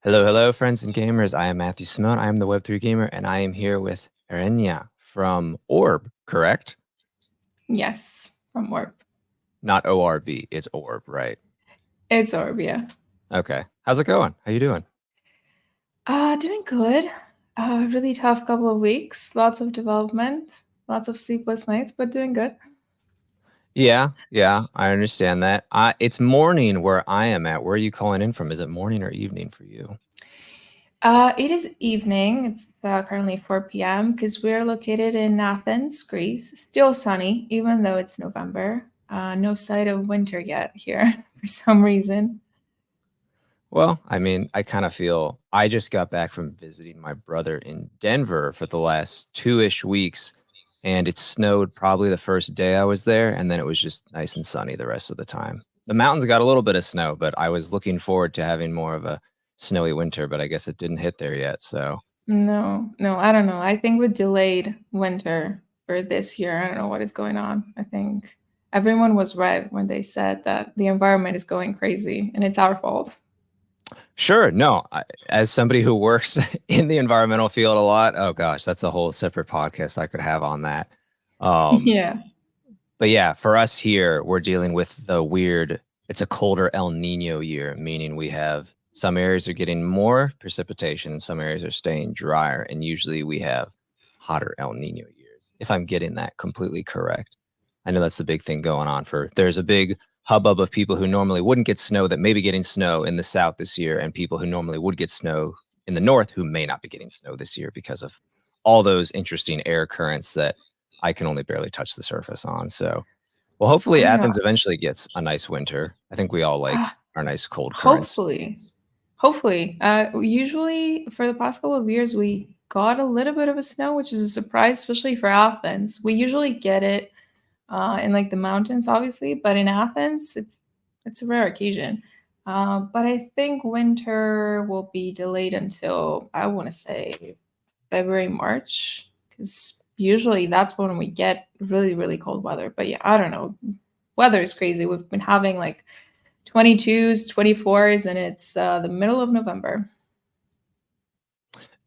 Hello, hello, friends and gamers. I am Matthew Simone. I am the Web3 Gamer, and I am here with Erenia from ORB, correct? Yes, from work. Not ORB, it's ORB, right? It's ORB, yeah. Okay. How's it going? How you doing? Doing good. Really tough couple of weeks. Lots of development, lots of sleepless nights, but doing good. Yeah, I understand that. It's morning where I am at. Where are you calling in from? Is it morning or evening for you? It is evening. It's currently 4 p.m. because we're located in Athens, Greece. Still sunny, even though it's November. No sight of winter yet here for some reason. Well, I mean, I kind of feel I just got back from visiting my brother in Denver for the last 2-ish weeks, and it snowed probably the first day I was there, and then it was just nice and sunny the rest of the time. The mountains got a little bit of snow, but I was looking forward to having more of a snowy winter, but I guess it didn't hit there yet. So, No, I don't know. I think we delayed winter for this year. I don't know what is going on. I think everyone was right when they said that the environment is going crazy and it's our fault. sure, no, as somebody who works in the environmental field a lot, oh gosh, that's a whole separate podcast I could have on that. Um, Yeah. But yeah, for us here, we're dealing with the weird, it's a colder El Nino year, meaning we have some areas are getting more precipitation, some areas are staying drier, and usually we have hotter El Nino years, if I'm getting that completely correct. I know that's the big thing going on there's a big hubbub of people who normally wouldn't get snow that may be getting snow in the south this year, and people who normally would get snow in the north who may not be getting snow this year because of all those interesting air currents that I can only barely touch the surface on. So, well, I hopefully don't know. Athens eventually gets a nice winter. I think we all like Ah, our nice cold currents. hopefully. Hopefully. Usually for the past couple of years, we got a little bit of a snow, which is a surprise, especially for Athens. We usually get it in like the mountains, obviously, but in Athens, it's a rare occasion. But I think winter will be delayed until I want to say February, March, because usually that's when we get really, really cold weather. But yeah, I don't know. Weather is crazy. We've been having like 22s, 24s, and it's the middle of November.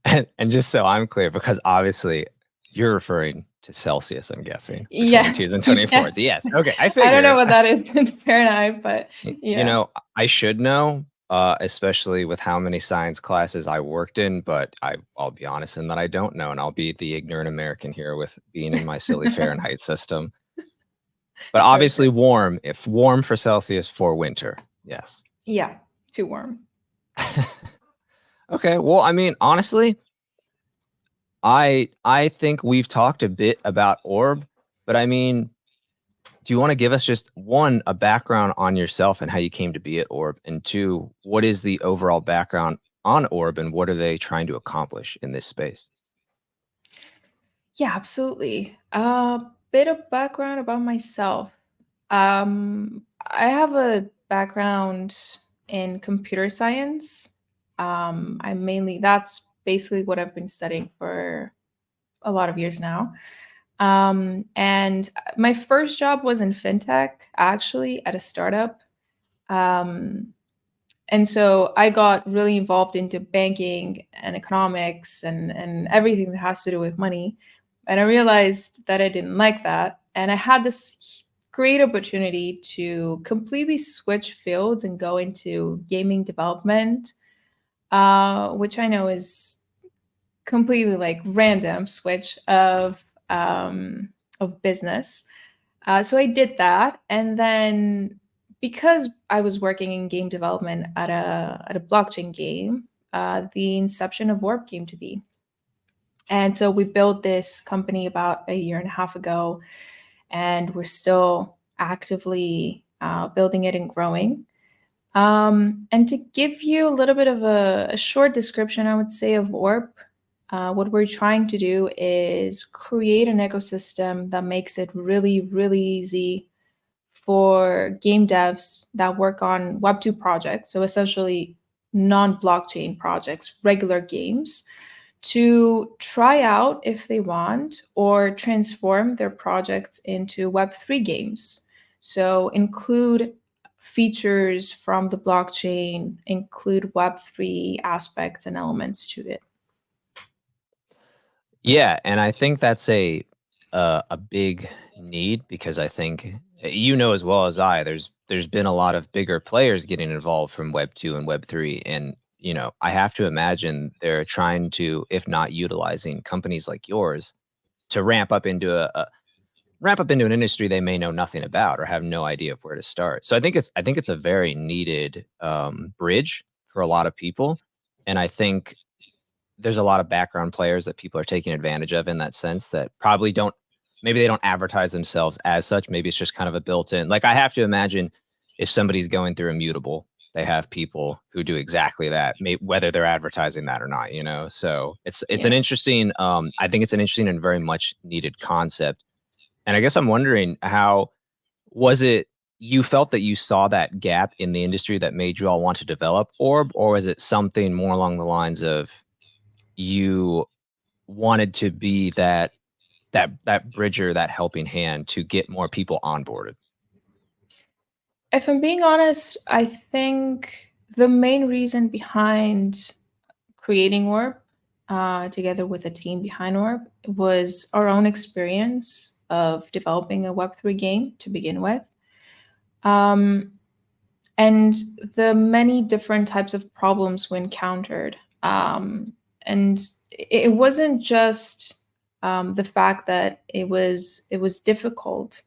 And just so I'm clear, because obviously you're referring to Celsius, I'm guessing, for Yeah, 22s and 24s. yes. Yes. Okay. I I don't know figured. what that is in Fahrenheit, but You yeah. know, I should know, especially with how many science classes I worked in, but I'll be honest in that I don't know, and I'll be the ignorant American here with being in my silly Fahrenheit system. But obviously Perfect. warm, if warm for Celsius for winter. Yes. Yeah, too warm. Okay. Well, I mean, honestly, I think we've talked a bit about Orb, but I mean, do you want to give us just one, a background on yourself and how you came to be at Orb, and two, what is the overall background on Orb and what are they trying to accomplish in this space? Yeah, absolutely. A bit of background about myself. I have a background in computer science. I mainly that's basically what I've been studying for a lot of years now. And my first job was in fintech, actually, at a startup. Um, and so I got really involved into banking and economics and everything that has to do with money. And I realized that I didn't like that. And I had this great opportunity to completely switch fields and go into gaming development, which I know is completely like random switch of business. So I did that, and then because I was working in game development at a blockchain game, the inception of Warp came to be. And so we built this company about a year and a half ago, and we're still actively building it and growing. And to give you a little bit of a short description, I would say, of Warp, what we're trying to do is create an ecosystem that makes it really, really easy for game devs that work on Web2 projects, so essentially non blockchain projects, regular games, to try out if they want or transform their projects into Web3 games. So include features from the blockchain include Web3 aspects and elements to it. Yeah, and I think that's a big need, because I think you know as well as I, there's been a lot of bigger players getting involved from Web2 and Web3, and I have to imagine they're trying to, if not utilizing companies like yours, to ramp up into an industry they may know nothing about or have no idea of where to start. So I think it's a very needed bridge for a lot of people, and I think there's a lot of background players that people are taking advantage of in that sense, that probably don't, maybe they don't advertise themselves as such. Maybe it's just kind of a built-in, like, I have to imagine if somebody's going through Immutable, they have people who do exactly that, whether they're advertising that or not. So it's an Yeah. interesting, I think it's an interesting and very much needed concept. And I guess I'm wondering, how was it you felt that you saw that gap in the industry that made you all want to develop Orb, or was it something more along the lines of you wanted to be that bridger, that helping hand to get more people onboarded? If I'm being honest, I think the main reason behind creating Orb, together with the team behind Orb, was our own experience of developing a Web3 game to begin with. Um, and the many different types of problems we encountered. And it wasn't just the fact that it was difficult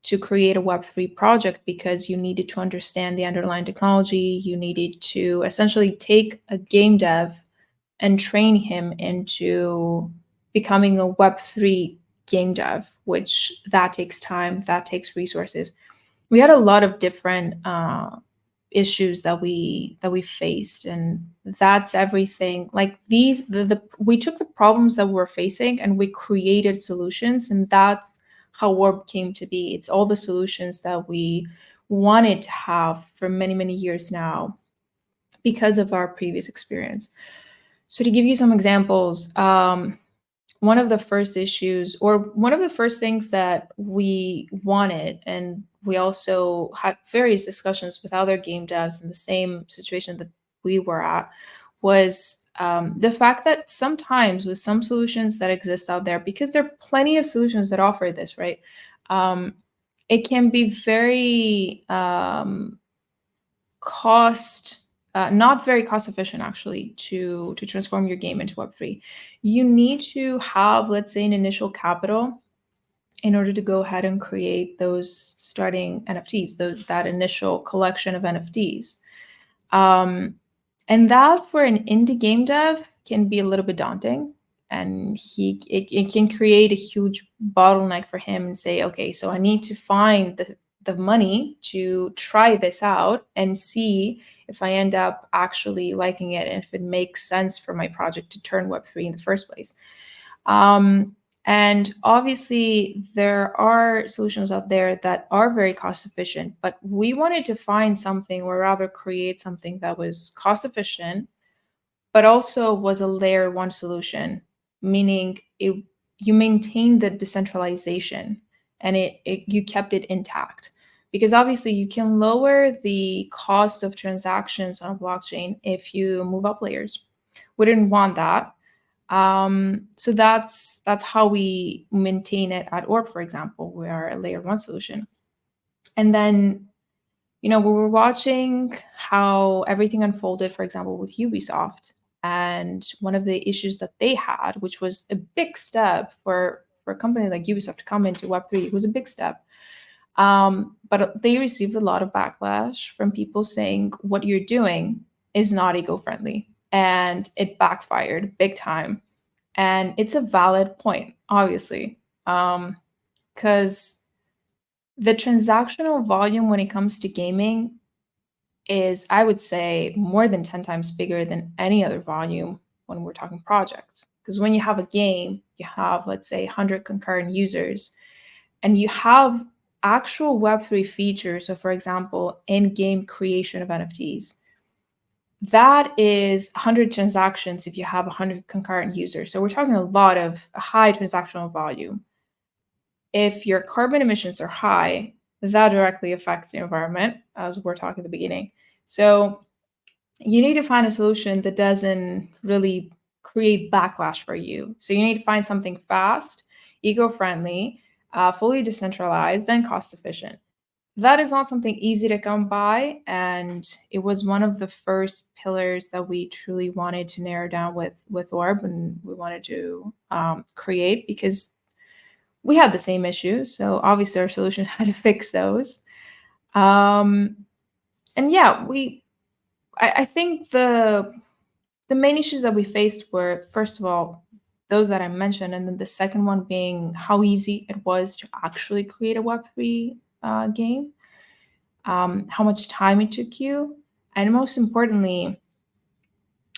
to create a Web3 project, because you needed to understand the underlying technology. You needed to essentially take a game dev and train him into becoming a Web3 game dev, which that takes time, that takes resources. We had a lot of different issues that we faced, and that's everything. Like we took the problems that we're facing and we created solutions, and that's how Warp came to be. It's all the solutions that we wanted to have for many, many years now because of our previous experience. So to give you some examples, one of the first issues, or one of the first things that we wanted, and we also had various discussions with other game devs in the same situation that we were at, was the fact that sometimes with some solutions that exist out there, because there are plenty of solutions that offer this, right? Um, it can be very not very cost efficient, actually, to transform your game into Web3. You need to have, let's say, an initial capital in order to go ahead and create those starting NFTs, that initial collection of NFTs. And that, for an indie game dev, can be a little bit daunting, and it can create a huge bottleneck for him, and say, okay, so I need to find the money to try this out and see if I end up actually liking it, and if it makes sense for my project to turn Web3 in the first place. And obviously, there are solutions out there that are very cost efficient, but we wanted to find something, or rather create something, that was cost efficient, but also was a layer one solution, meaning you maintain the decentralization, and you kept it intact. Because obviously, you can lower the cost of transactions on a blockchain if you move up layers. We didn't want that. So that's how we maintain it at Orb, for example. We are a layer one solution. And then, we were watching how everything unfolded, for example, with Ubisoft. And one of the issues that they had, which was a big step for a company like Ubisoft to come into Web3, it was a big step. But they received a lot of backlash from people saying what you're doing is not eco-friendly. And it backfired big time. And it's a valid point, obviously, because the transactional volume when it comes to gaming is, I would say, more than 10 times bigger than any other volume when we're talking projects. Because when you have a game, you have, let's say, 100 concurrent users, and you have actual Web3 features. So, for example, in-game creation of NFTs. That is 100 transactions if you have 100 concurrent users. So we're talking a high transactional volume. If your carbon emissions are high, that directly affects the environment, as we're talking at the beginning. So you need to find a solution that doesn't really create backlash for you. So you need to find something fast, eco-friendly, fully decentralized, and cost efficient. That is not something easy to come by, and it was one of the first pillars that we truly wanted to narrow down with ORB, and we wanted to create, because we had the same issues. So obviously our solution had to fix those. And yeah, I think the main issues that we faced were, first of all, those that I mentioned, and then the second one being how easy it was to actually create a Web3 game, how much time it took you, and most importantly,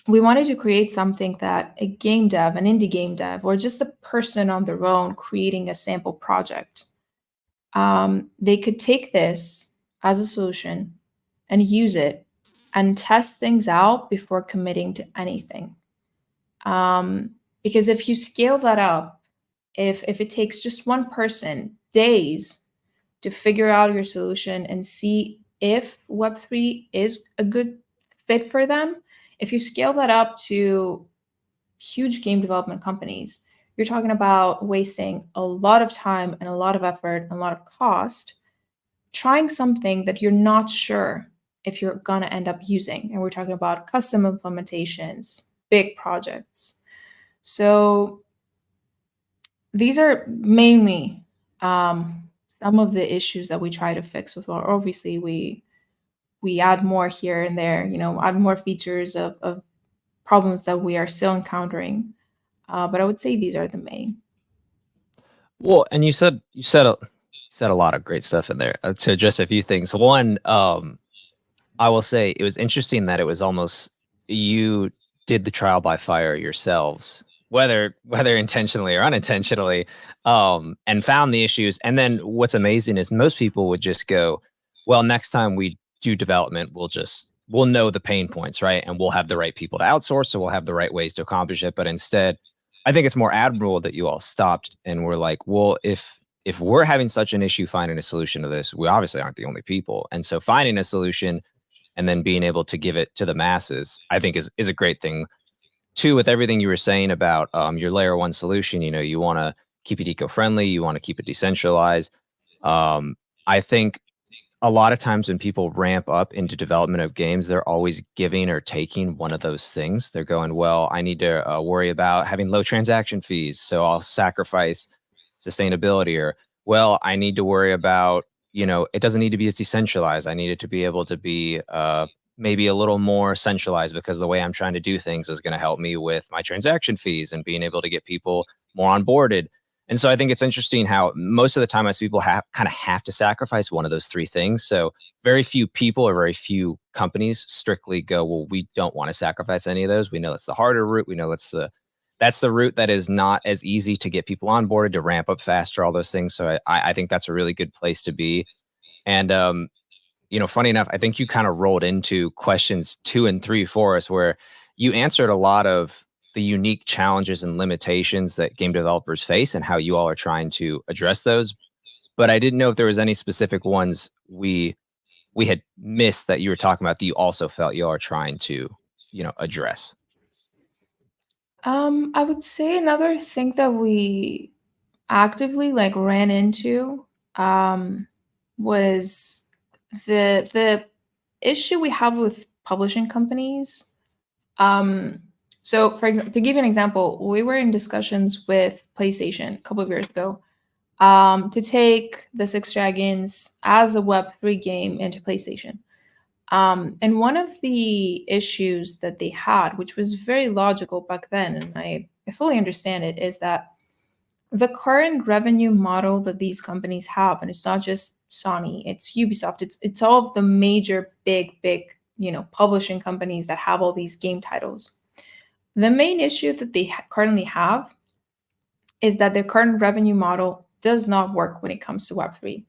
we wanted to create something that a game dev, an indie game dev, or just a person on their own creating a sample project, they could take this as a solution and use it and test things out before committing to anything. Because if you scale that up, if it takes just one person days to figure out your solution and see if Web3 is a good fit for them, if you scale that up to huge game development companies, you're talking about wasting a lot of time and a lot of effort and a lot of cost trying something that you're not sure if you're going to end up using. And we're talking about custom implementations, big projects. So these are mainly some of the issues that we try to fix with our. Obviously, we add more here and there, add more features of problems that we are still encountering. But I would say these are the main. Well, and you said a lot of great stuff in there. To address a few things. One, I will say it was interesting that it was almost you did the trial by fire yourselves, whether intentionally or unintentionally, and found the issues. And then what's amazing is most people would just go, well, next time we do development, we'll know the pain points, right? And we'll have the right people to outsource, so we'll have the right ways to accomplish it. But instead, I think it's more admirable that you all stopped and were like, well, if we're having such an issue finding a solution to this, we obviously aren't the only people. And so finding a solution and then being able to give it to the masses, I think is a great thing. Too, with everything you were saying about your layer one solution, you want to keep it eco-friendly, you want to keep it decentralized. I think a lot of times when people ramp up into development of games, they're always giving or taking one of those things. They're going, well, I need to worry about having low transaction fees, so I'll sacrifice sustainability. Or, well, I need to worry about, it doesn't need to be as decentralized. I need it to be able to be maybe a little more centralized, because the way I'm trying to do things is going to help me with my transaction fees and being able to get people more onboarded. And so I think it's interesting how most of the time, as people kind of have to sacrifice one of those three things. So very few people or very few companies strictly go, well, we don't want to sacrifice any of those. We know it's the harder route. We know that's the route that is not as easy to get people onboarded, to ramp up faster, all those things. So I think that's a really good place to be. And funny enough, I think you kind of rolled into questions 2 and 3 for us, where you answered a lot of the unique challenges and limitations that game developers face and how you all are trying to address those. But I didn't know if there was any specific ones we had missed that you were talking about that you also felt you are trying to, address. I would say another thing that we actively ran into um, was the issue we have with publishing companies. Um, so, for example, to give you an example, we were in discussions with PlayStation a couple of years ago to take the Six Dragons as a Web3 game into PlayStation. And one of the issues that they had, which was very logical back then, and I fully understand it, is that the current revenue model that these companies have, and it's not just Sony, it's Ubisoft, it's all of the major big publishing companies that have all these game titles. The main issue that they currently have is that their current revenue model does not work when it comes to Web3.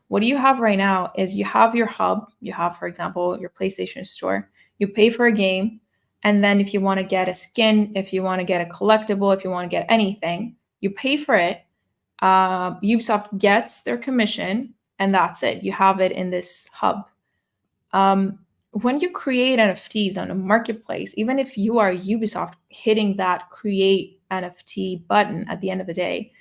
What you have right now is you have your hub, you have, for example, your PlayStation Store, you pay for a game, and then if you want to get a skin, if you want to get a collectible, if you want to get anything, you pay for it. Ubisoft gets their commission, and that's it. You have it in this hub. When you create NFTs on a marketplace, even if you are Ubisoft hitting that create NFT button at the end of the day,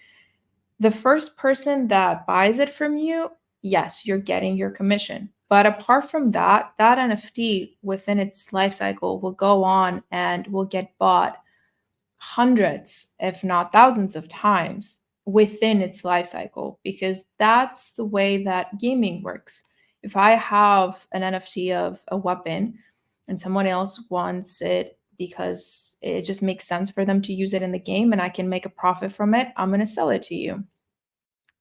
the first person that buys it from you, yes, you're getting your commission. But apart from that, that NFT within its life cycle will go on and will get bought hundreds, if not thousands of times within its life cycle, because that's the way that gaming works. If I have an NFT of a weapon and someone else wants it because it just makes sense for them to use it in the game and I can make a profit from it, I'm going to sell it to you.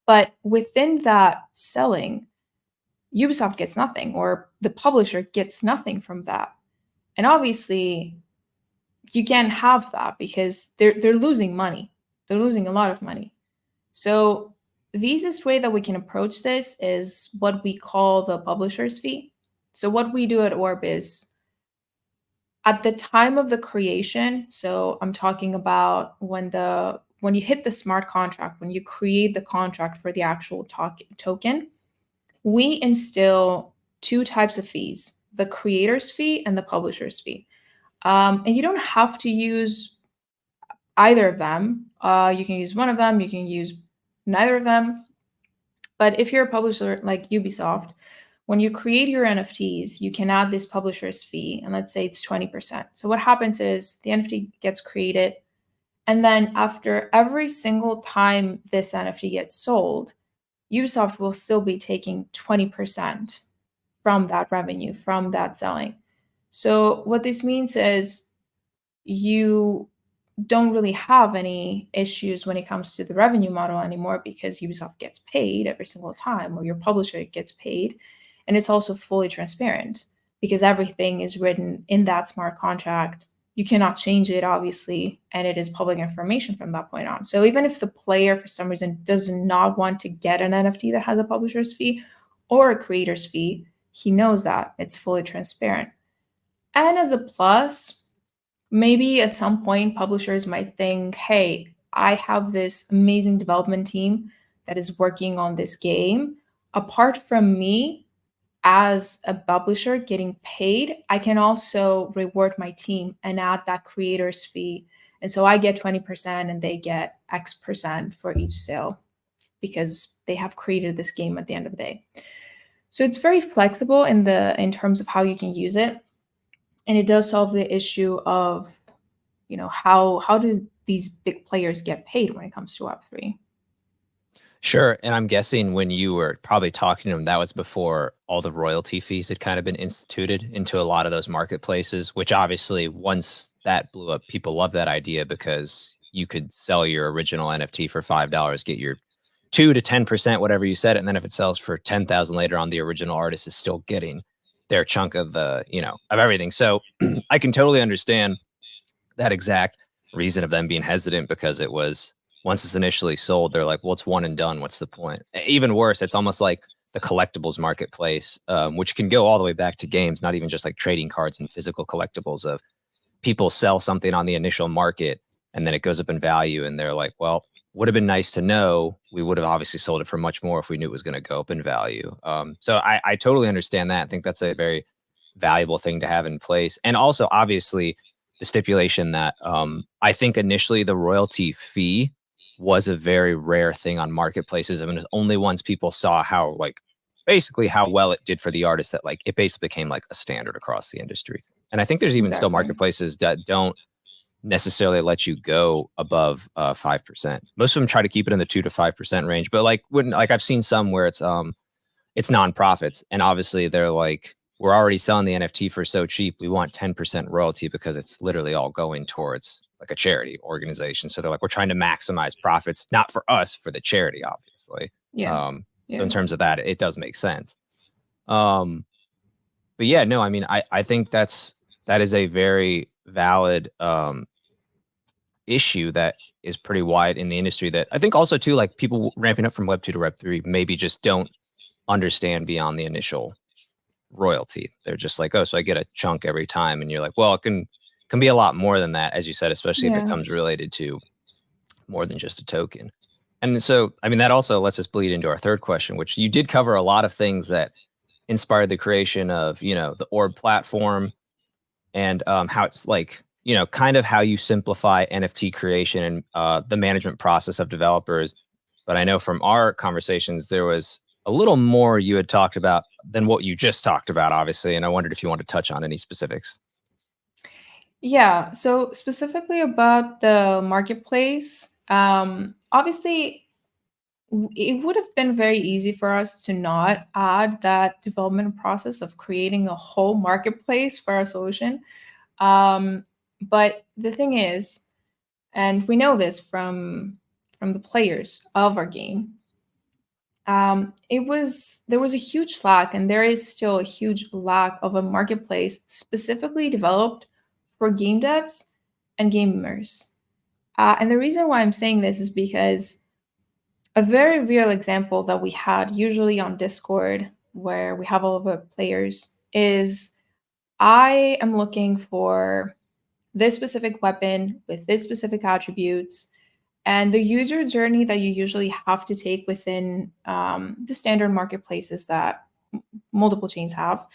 But within that selling, Ubisoft gets nothing, or the publisher gets nothing from that. And obviously, you can't have that because they're losing money. They're losing a lot of money. So the easiest way that we can approach this is what we call the publisher's fee. So what we do at ORB is at the time of the creation, so I'm talking about when you hit the smart contract, when you create the contract for the actual token, we instill two types of fees: the creator's fee and the publisher's fee. And you don't have to use either of them. You can use one of them, you can use neither of them. But if you're a publisher like Ubisoft, when you create your NFTs, you can add this publisher's fee, and let's say it's 20%. So what happens is the NFT gets created, and then after every single time this NFT gets sold, Ubisoft will still be taking 20% from that revenue, from that selling. So what this means is you don't really have any issues when it comes to the revenue model anymore, because Ubisoft gets paid every single time, or your publisher gets paid. And it's also fully transparent because everything is written in that smart contract. You cannot change it, obviously, and it is public information from that point on. So even if the player, for some reason, does not want to get an NFT that has a publisher's fee or a creator's fee, he knows that it's fully transparent. And as a plus, maybe at some point publishers might think, hey, I have this amazing development team that is working on this game. Apart from me as a publisher getting paid, I can also reward my team and add that creator's fee. And so I get 20% and they get X% for each sale because they have created this game at the end of the day. So it's very flexible in terms of how you can use it. And it does solve the issue of, how do these big players get paid when it comes to Web3? Sure. And I'm guessing when you were probably talking to them, that was before all the royalty fees had kind of been instituted into a lot of those marketplaces, which obviously once that blew up, people love that idea because you could sell your original NFT for $5, get your 2 to 10%, whatever you said. And then if it sells for 10,000 later on, the original artist is still getting their chunk of of everything. So I can totally understand that exact reason of them being hesitant, because it was, once it's initially sold, they're like, well, it's one and done. What's the point? Even worse, it's almost like the collectibles marketplace, which can go all the way back to games, not even just like trading cards and physical collectibles. Of people sell something on the initial market and then it goes up in value, and they're like, well, would have been nice to know. We would have obviously sold it for much more if we knew it was going to go up in value. So I totally understand that. I think that's a very valuable thing to have in place. And also, obviously, the stipulation that I think initially the royalty fee was a very rare thing on marketplaces. I mean, it was only once people saw how basically how well it did for the artist that it basically became like a standard across the industry. And I think there's even still marketplaces that don't necessarily let you go above 5%. Most of them try to keep it in the 2 to 5% range. But I've seen some where it's nonprofits, and obviously they're like, we're already selling the NFT for so cheap, we want 10% royalty because it's literally all going towards like a charity organization. So they're like, we're trying to maximize profits, not for us, for the charity, obviously. Yeah. So in terms of that, it does make sense. But yeah, no, I mean, I think that is a very valid issue that is pretty wide in the industry, that I think also too, like people ramping up from Web2 to Web3 maybe just don't understand beyond the initial royalty. They're just like, oh, so I get a chunk every time. And you're like, well, it can be a lot more than that, as you said, especially if it comes related to more than just a token. And so, I mean, that also lets us bleed into our third question, which you did cover a lot of things that inspired the creation of, the ORB platform and how it's like, kind of how you simplify NFT creation and the management process of developers. But I know from our conversations, there was a little more you had talked about than what you just talked about, obviously. And I wondered if you want to touch on any specifics. Yeah, so specifically about the marketplace, obviously it would have been very easy for us to not add that development process of creating a whole marketplace for our solution. But the thing is, and we know this from the players of our game, there was a huge lack, and there is still a huge lack of a marketplace specifically developed for game devs and gamers. And the reason why I'm saying this is because a very real example that we had usually on Discord, where we have all of our players, is I am looking for this specific weapon with this specific attributes, and the user journey that you usually have to take within the standard marketplaces that multiple chains have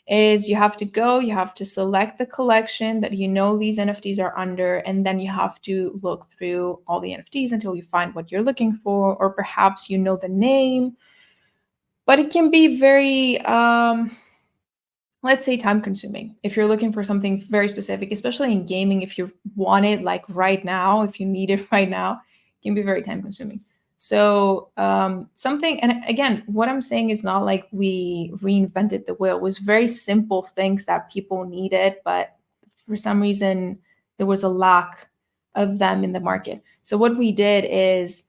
is you have to go, you have to select the collection that these NFTs are under, and then you have to look through all the NFTs until you find what you're looking for, or perhaps the name. But it can be very let's say time consuming if you're looking for something very specific, especially in gaming. If you want it like right now, if you need it right now, it can be very time consuming. So something, and again, what I'm saying is not like we reinvented the wheel. It was very simple things that people needed, but for some reason there was a lack of them in the market. So what we did is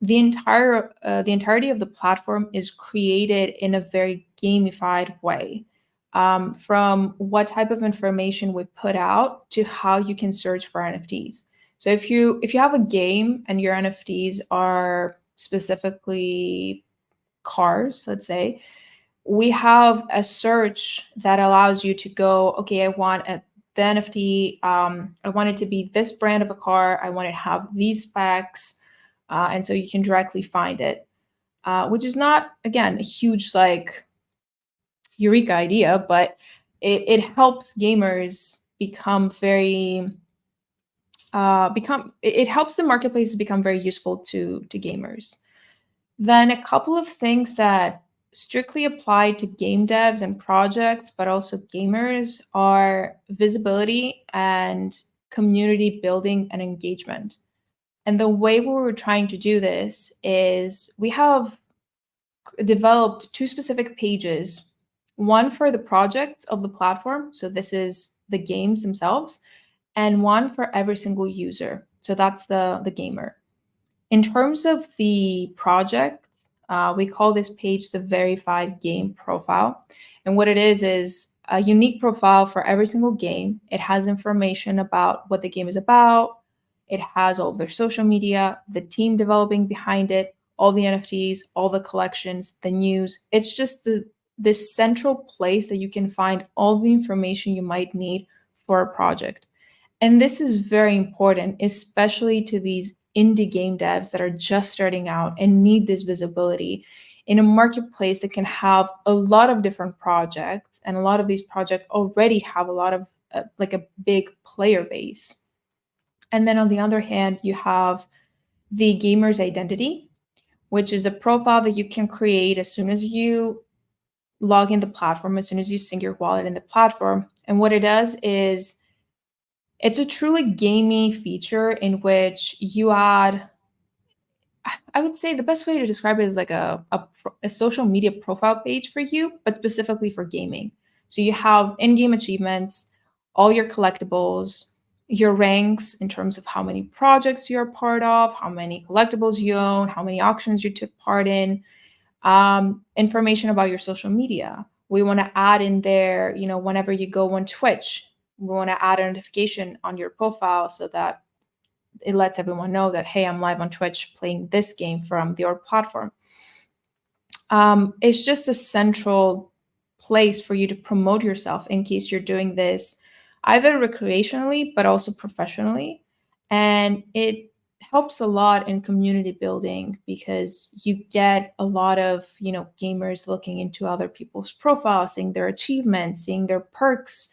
the entirety of the platform is created in a very gamified way, from what type of information we put out to how you can search for NFTs. So if you have a game and your NFTs are specifically cars, let's say, we have a search that allows you to go, okay, I want the NFT, I want it to be this brand of a car, I want it to have these specs, and so you can directly find it, which is not, again, a huge like eureka idea, but it helps gamers become very become it helps the marketplaces become very useful to gamers. Then a couple of things that strictly apply to game devs and projects, but also gamers, are visibility and community building and engagement. And the way we were trying to do this is we have developed two specific pages, one for the projects of the platform. So this is the games themselves, and one for every single user. So that's the gamer. In terms of the project, we call this page the verified game profile. And what it is a unique profile for every single game. It has information about what the game is about. It has all their social media, the team developing behind it, all the NFTs, all the collections, the news. It's just this central place that you can find all the information you might need for a project. And this is very important, especially to these indie game devs that are just starting out and need this visibility in a marketplace that can have a lot of different projects. And a lot of these projects already have a lot of like a big player base. And then on the other hand, you have the gamer's identity, which is a profile that you can create as soon as you log in the platform, as soon as you sync your wallet in the platform. And what it does is it's a truly gamey feature in which you add, I would say the best way to describe it is like a social media profile page for you, but specifically for gaming. So you have in-game achievements, all your collectibles, your ranks in terms of how many projects you're a part of, how many collectibles you own, how many auctions you took part in, information about your social media. We want to add in there, whenever you go on Twitch, we want to add a notification on your profile so that it lets everyone know that, hey, I'm live on Twitch playing this game from your platform. It's just a central place for you to promote yourself in case you're doing this either recreationally, but also professionally. And it helps a lot in community building because you get a lot of, gamers looking into other people's profiles, seeing their achievements, seeing their perks.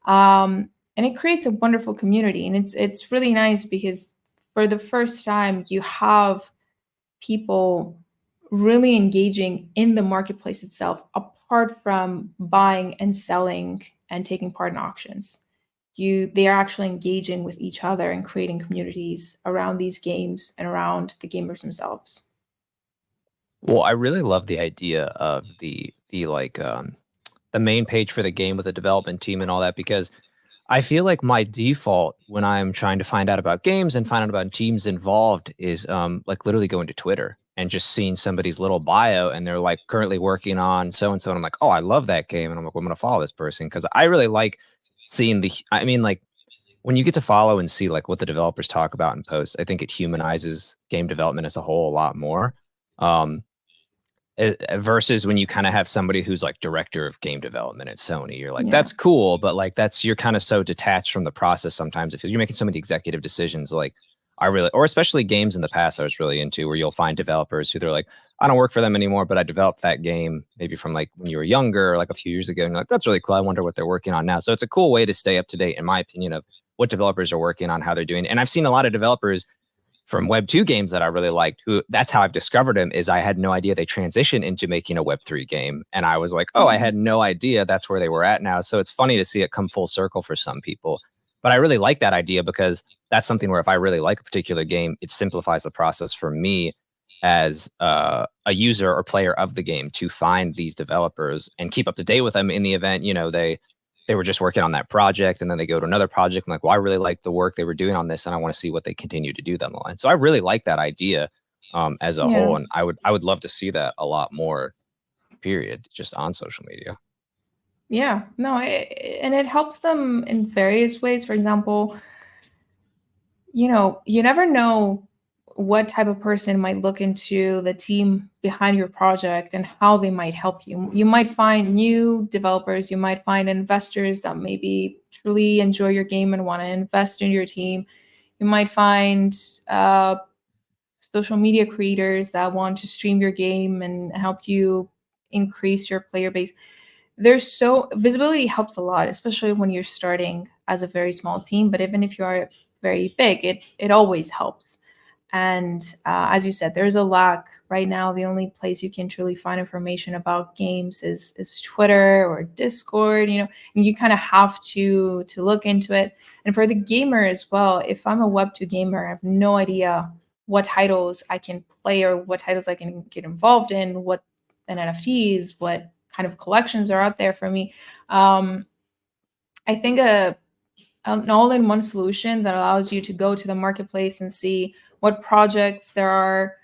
And it creates a wonderful community. And it's really nice because for the first time you have people really engaging in the marketplace itself, apart from buying and selling and taking part in auctions. They are actually engaging with each other and creating communities around these games and around the gamers themselves. Well, I really love the idea of the main page for the game with the development team and all that, because I feel like my default when I'm trying to find out about games and find out about teams involved is like literally going to Twitter and just seeing somebody's little bio and they're like currently working on so and so, and I'm like, oh, I love that game, and I'm like, well, I'm gonna follow this person because I really like seeing I mean, like when you get to follow and see like what the developers talk about in posts, I think it humanizes game development as a whole a lot more. Um, versus when you kind of have somebody who's like director of game development at Sony, you're like, Yeah. that's cool, but like you're kind of so detached from the process sometimes. If you're making so many executive decisions, like or especially games in the past I was really into, where you'll find developers who they're like, I don't work for them anymore, but I developed that game maybe from like when you were younger, like a few years ago, and you're like, that's really cool. I wonder what they're working on now. So it's a cool way to stay up to date, in my opinion, of what developers are working on, how they're doing. And I've seen a lot of developers from Web2 games that I really liked, who that's how I've discovered him, is I had no idea they transitioned into making a Web3 game. And I was like, oh, I had no idea that's where they were at now. So it's funny to see it come full circle for some people. But I really like that idea because that's something where if I really like a particular game, it simplifies the process for me as a user or player of the game to find these developers and keep up to date with them in the event, they were just working on that project and then they go to another project. I'm like, well, I really like the work they were doing on this and I want to see what they continue to do down the line. So I really like that idea as a Yeah. whole. And I would love to see that a lot more, period, just on social media. Yeah. No, and it helps them in various ways. For example, you never know what type of person might look into the team behind your project and how they might help you. You might find new developers, you might find investors that maybe truly enjoy your game and want to invest in your team. You might find social media creators that want to stream your game and help you increase your player base. Visibility helps a lot, especially when you're starting as a very small team. But even if you are very big, it always helps. And as you said, there's a lack right now. The only place you can truly find information about games is Twitter or Discord. And you kind of have to look into it. And for the gamer as well, if I'm a Web2 gamer, I have no idea what titles I can play or what titles I can get involved in, what an NFTs, what kind of collections are out there for me. I think an all-in-one solution that allows you to go to the marketplace and see what projects there are,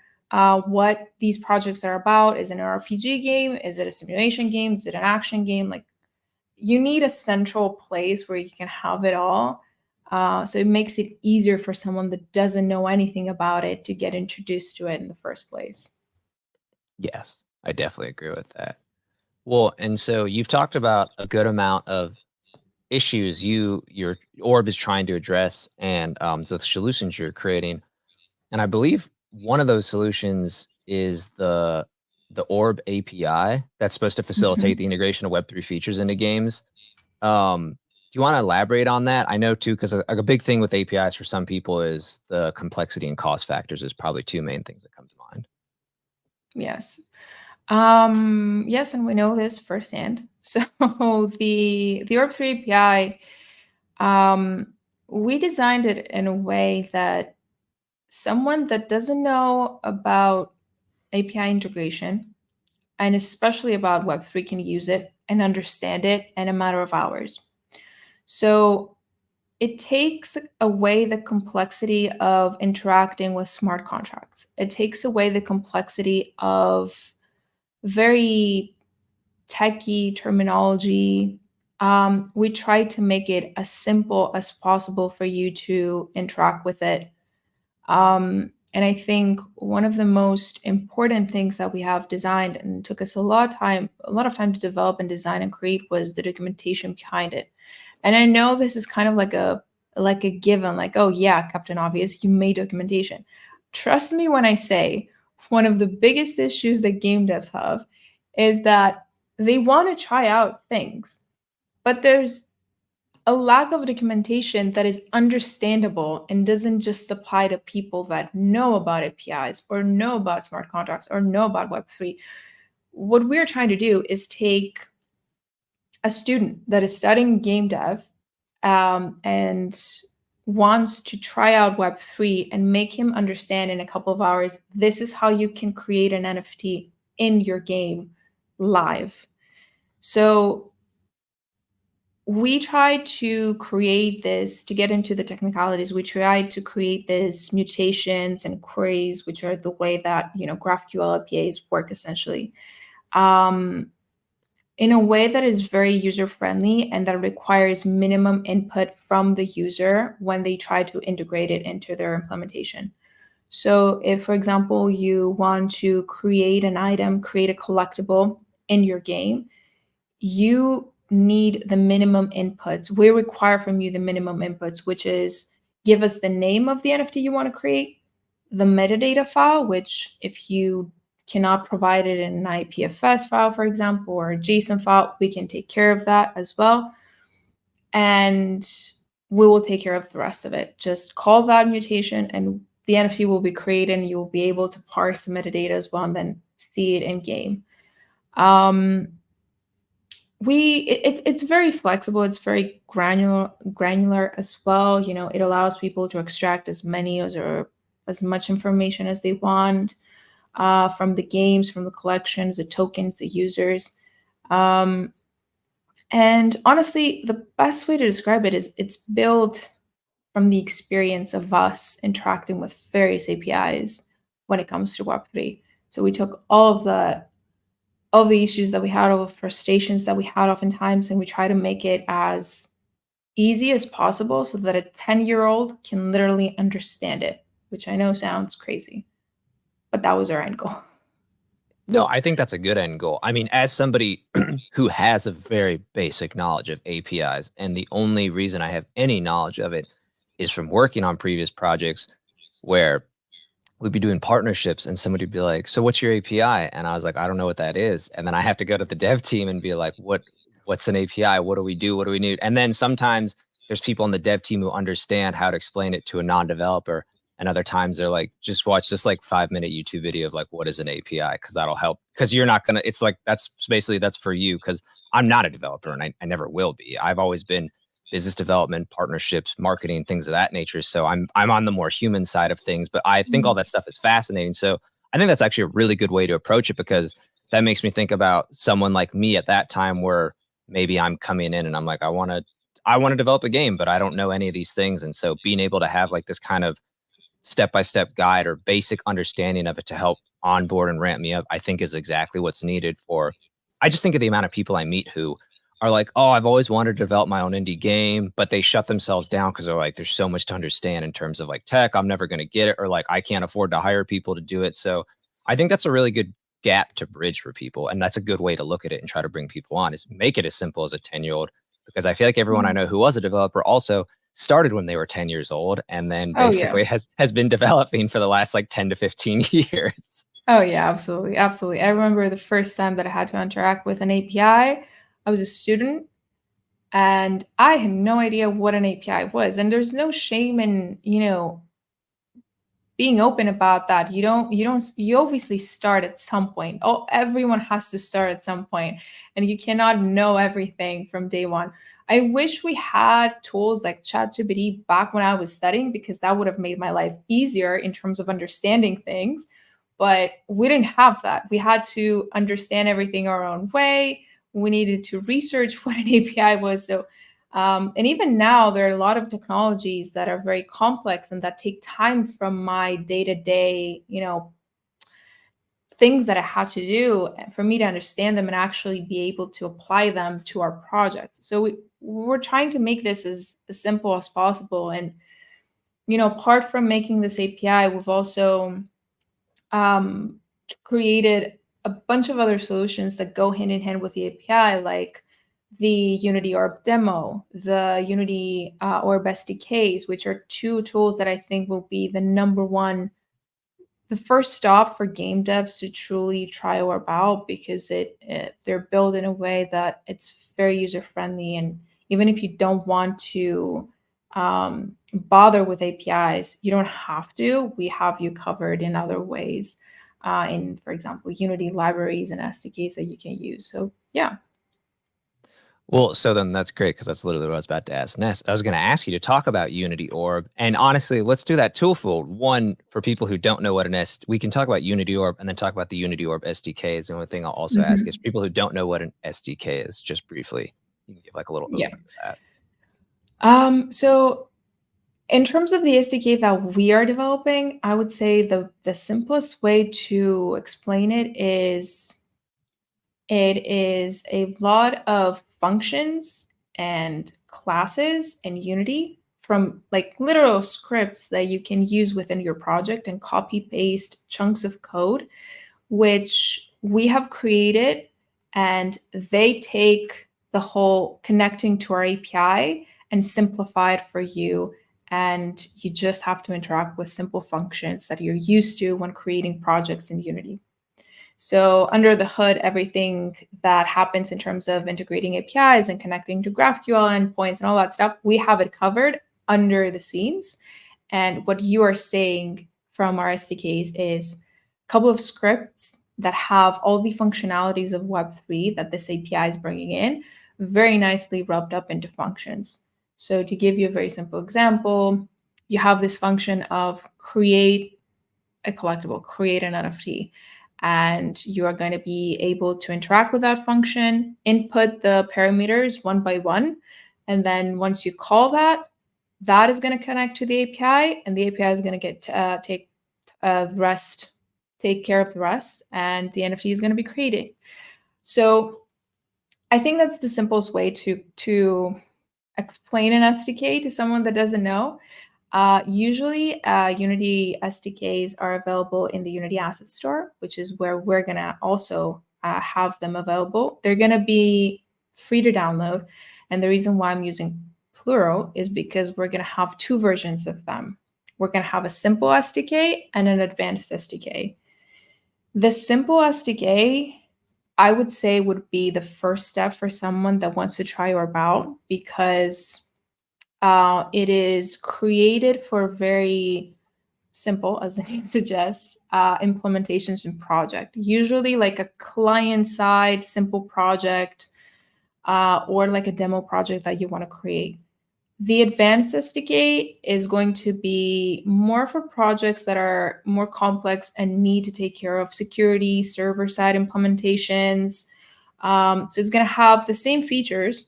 what these projects are about. Is it an RPG game? Is it a simulation game? Is it an action game? Like, you need a central place where you can have it all. So it makes it easier for someone that doesn't know anything about it to get introduced to it in the first place. Yes, I definitely agree with that. Well, and so you've talked about a good amount of issues your orb is trying to address and the solutions you're creating. And I believe one of those solutions is the Orb API that's supposed to facilitate Mhm. the integration of Web3 features into games. Do you want to elaborate on that? I know too, because a big thing with APIs for some people is the complexity and cost factors is probably two main things that come to mind. Yes. Yes, and we know this firsthand. So the Orb 3 API, we designed it in a way that someone that doesn't know about API integration and especially about Web3 can use it and understand it in a matter of hours. So it takes away the complexity of interacting with smart contracts. It takes away the complexity of very techie terminology. We try to make it as simple as possible for you to interact with it. And I think one of the most important things that we have designed and took us a lot of time to develop and design and create was the documentation behind it. And I know this is kind of like like a given, like, oh yeah, Captain Obvious, you made documentation. Trust me when I say one of the biggest issues that game devs have is that they want to try out things, but there's a lack of documentation that is understandable and doesn't just apply to people that know about APIs or know about smart contracts or know about Web3. What we're trying to do is take a student that is studying game dev and wants to try out Web3 and make him understand in a couple of hours, this is how you can create an NFT in your game live. So we try to create this, to get into the technicalities, we try to create this mutations and queries, which are the way that, GraphQL APIs work essentially, in a way that is very user-friendly and that requires minimum input from the user when they try to integrate it into their implementation. So if, for example, you want to create an item, create a collectible in your game, you need the minimum inputs. We require from you the minimum inputs, which is give us the name of the NFT you want to create, the metadata file, which if you cannot provide it in an IPFS file, for example, or a JSON file, we can take care of that as well. And we will take care of the rest of it. Just call that mutation and the NFT will be created and you will be able to parse the metadata as well and then see it in game. It's very flexible. It's very granular as well. It allows people to extract as many or as much information as they want from the games, from the collections, the tokens, the users. And honestly, the best way to describe it is it's built from the experience of us interacting with various APIs when it comes to Web3. So we took all the issues that we had, all the frustrations that we had oftentimes, and we try to make it as easy as possible so that a 10-year-old can literally understand it, which I know sounds crazy, but that was our end goal. No, I think that's a good end goal. I mean, as somebody who has a very basic knowledge of APIs, and the only reason I have any knowledge of it is from working on previous projects where we'd be doing partnerships and somebody would be like, so what's your API? And I was like, I don't know what that is. And then I have to go to the dev team and be like, what's an API? What do we do? What do we need? And then sometimes there's people on the dev team who understand how to explain it to a non-developer. And other times they're like, just watch this like 5-minute YouTube video of like, what is an API? Because that'll help. Because you're not going to, it's like, that's for you. Because I'm not a developer and I never will be. I've always been business development, partnerships, marketing, things of that nature. So I'm on the more human side of things, but I think all that stuff is fascinating. So I think that's actually a really good way to approach it, because that makes me think about someone like me at that time where maybe I'm coming in and I'm like, I want to develop a game, but I don't know any of these things. And so being able to have like this kind of step-by-step guide or basic understanding of it to help onboard and ramp me up, I think is exactly what's needed for, I just think of the amount of people I meet who are like, oh, I've always wanted to develop my own indie game, but they shut themselves down because they're like, there's so much to understand in terms of like tech, I'm never going to get it, or like, I can't afford to hire people to do it. So I think that's a really good gap to bridge for people. And that's a good way to look at it and try to bring people on, is make it as simple as a 10-year-old, because I feel like everyone I know who was a developer also started when they were 10 years old and then basically has been developing for the last like 10 to 15 years. Oh yeah, absolutely. Absolutely. I remember the first time that I had to interact with an API. I was a student and I had no idea what an API was. And there's no shame in, being open about that. You obviously start at some point. Oh, everyone has to start at some point, and you cannot know everything from day one. I wish we had tools like ChatGPT back when I was studying, because that would have made my life easier in terms of understanding things. But we didn't have that. We had to understand everything our own way. We needed to research what an API was. So and even now, there are a lot of technologies that are very complex and that take time from my day-to-day, things that I had to do for me to understand them and actually be able to apply them to our projects. So we're trying to make this as simple as possible. And, apart from making this API, we've also created a bunch of other solutions that go hand in hand with the API, like the Unity Orb demo, the Unity Orb SDKs, which are two tools that I think will be the first stop for game devs to truly try Orb out, because they're built in a way that it's very user friendly, and even if you don't want to bother with APIs, you don't have to. We have you covered in other ways, in, for example, Unity libraries and SDKs that you can use. So yeah. Well, so then that's great, because that's literally what I was about to ask next. I was going to ask you to talk about Unity Orb, and honestly, let's do that twofold. One, for people who don't know what we can talk about Unity Orb and then talk about the Unity Orb SDKs. And one thing I'll also ask is people who don't know what an SDK is, just briefly, you can give like a little Yeah. overview of that. So in terms of the SDK that we are developing, I would say the simplest way to explain it is a lot of functions and classes in Unity, from like literal scripts that you can use within your project and copy paste chunks of code, which we have created, and they take the whole connecting to our API and simplify it for you. And you just have to interact with simple functions that you're used to when creating projects in Unity. So under the hood, everything that happens in terms of integrating APIs and connecting to GraphQL endpoints and all that stuff, we have it covered under the scenes. And what you are saying from our SDKs is a couple of scripts that have all the functionalities of Web3 that this API is bringing in, very nicely rubbed up into functions. So to give you a very simple example, you have this function of create a collectible, create an NFT. And you are going to be able to interact with that function, input the parameters one by one. And then once you call that, that is going to connect to the API, and the API is going to get take the rest, take care of the rest, and the NFT is going to be created. So I think that's the simplest way to explain an SDK to someone that doesn't know. Usually, Unity SDKs are available in the Unity Asset Store, which is where we're going to also have them available. They're going to be free to download. And the reason why I'm using plural is because we're going to have two versions of them. We're going to have a simple SDK and an advanced SDK. The simple SDK, I would say, would be the first step for someone that wants to try Orb out, because it is created for very simple, as the name suggests, implementations and project. Usually like a client-side simple project, or like a demo project that you want to create. The advanced SDK is going to be more for projects that are more complex and need to take care of security, server-side implementations. So it's going to have the same features,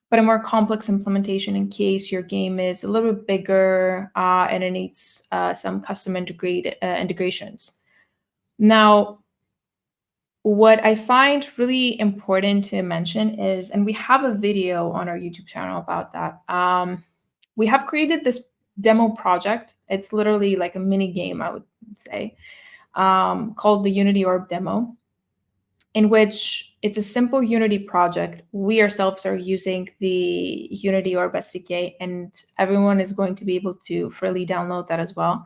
but a more complex implementation in case your game is a little bit bigger, and it needs some custom integrations. Now, what I find really important to mention is, and we have a video on our YouTube channel about that, we have created this demo project. It's literally like a mini game, I would say, called the Unity Orb demo, in which it's a simple Unity project. We ourselves are using the Unity Orb SDK, and everyone is going to be able to freely download that as well.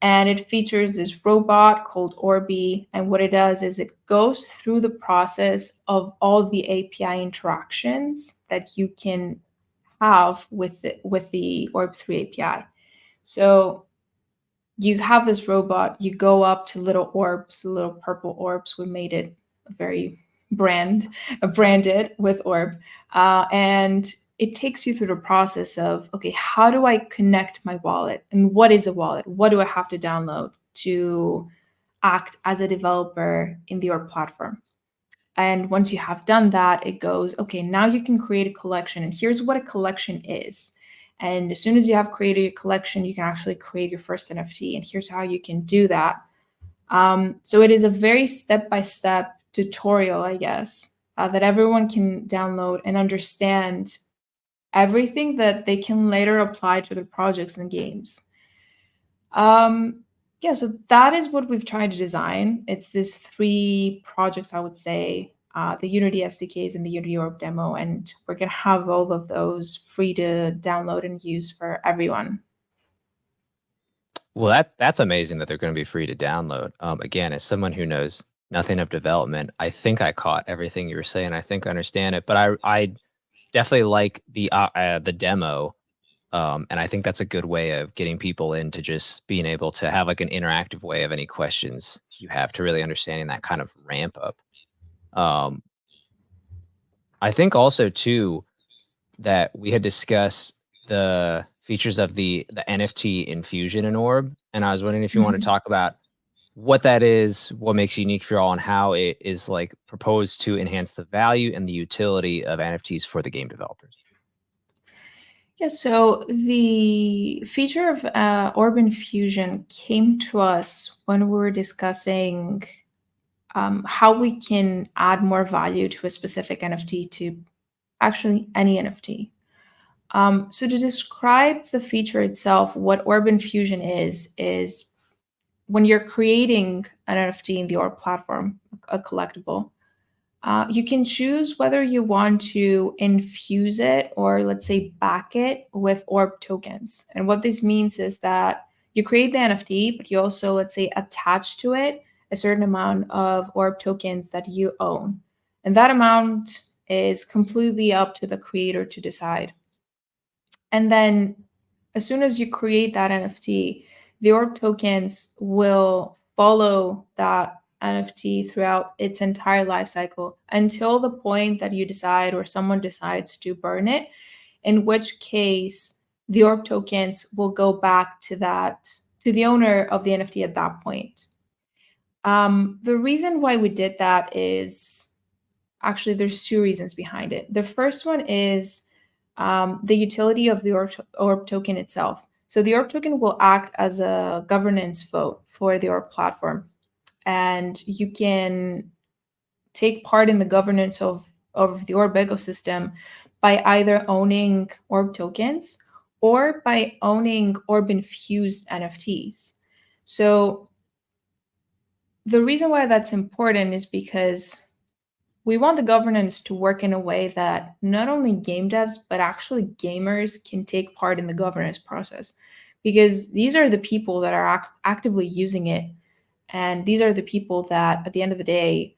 And it features this robot called ORB. And what it does is it goes through the process of all the API interactions that you can have with the ORB3 API. So you have this robot, you go up to little orbs, little purple orbs. We made it very branded with Orb. And it takes you through the process of, okay, how do I connect my wallet? And what is a wallet? What do I have to download to act as a developer in the Orb platform? And once you have done that, it goes, okay, now you can create a collection. And here's what a collection is. And as soon as you have created your collection, you can actually create your first NFT. And here's how you can do that. So it is a very step-by-step tutorial, I guess, that everyone can download and understand everything that they can later apply to their projects and games. Yeah, so that is what we've tried to design. It's these three projects, I would say, the Unity SDKs and the Unity Orb demo, and we're going to have all of those free to download and use for everyone. Well, that's amazing that they're going to be free to download. Again, as someone who knows nothing of development, I think I caught everything you were saying. I think I understand it, but I definitely like the demo, and I think that's a good way of getting people into just being able to have like an interactive way of any questions you have to really understanding that kind of ramp up. Um, I think also too that we had discussed the features of the NFT infusion in Orb, and I was wondering if you want to talk about what that is, what makes it unique for y'all, and how it is like proposed to enhance the value and the utility of NFTs for the game developers. Yeah, so the feature of Orb Infusion came to us when we were discussing how we can add more value to a specific NFT, to actually any NFT. So to describe the feature itself, what Orb Infusion is when you're creating an NFT in the Orb platform, a collectible, you can choose whether you want to infuse it or, let's say, back it with Orb tokens. And what this means is that you create the NFT, but you also, let's say, attach to it a certain amount of Orb tokens that you own. And that amount is completely up to the creator to decide. And then as soon as you create that NFT, the Orb tokens will follow that NFT throughout its entire life cycle until the point that you decide or someone decides to burn it, in which case the Orb tokens will go back to the owner of the NFT at that point. The reason why we did that is actually there's two reasons behind it. The first one is the utility of the Orb token itself. So the Orb token will act as a governance vote for the Orb platform, and you can take part in the governance of the Orb ecosystem by either owning Orb tokens or by owning Orb infused NFTs. So the reason why that's important is because we want the governance to work in a way that not only game devs, but actually gamers can take part in the governance process, because these are the people that are actively using it. And these are the people that, at the end of the day,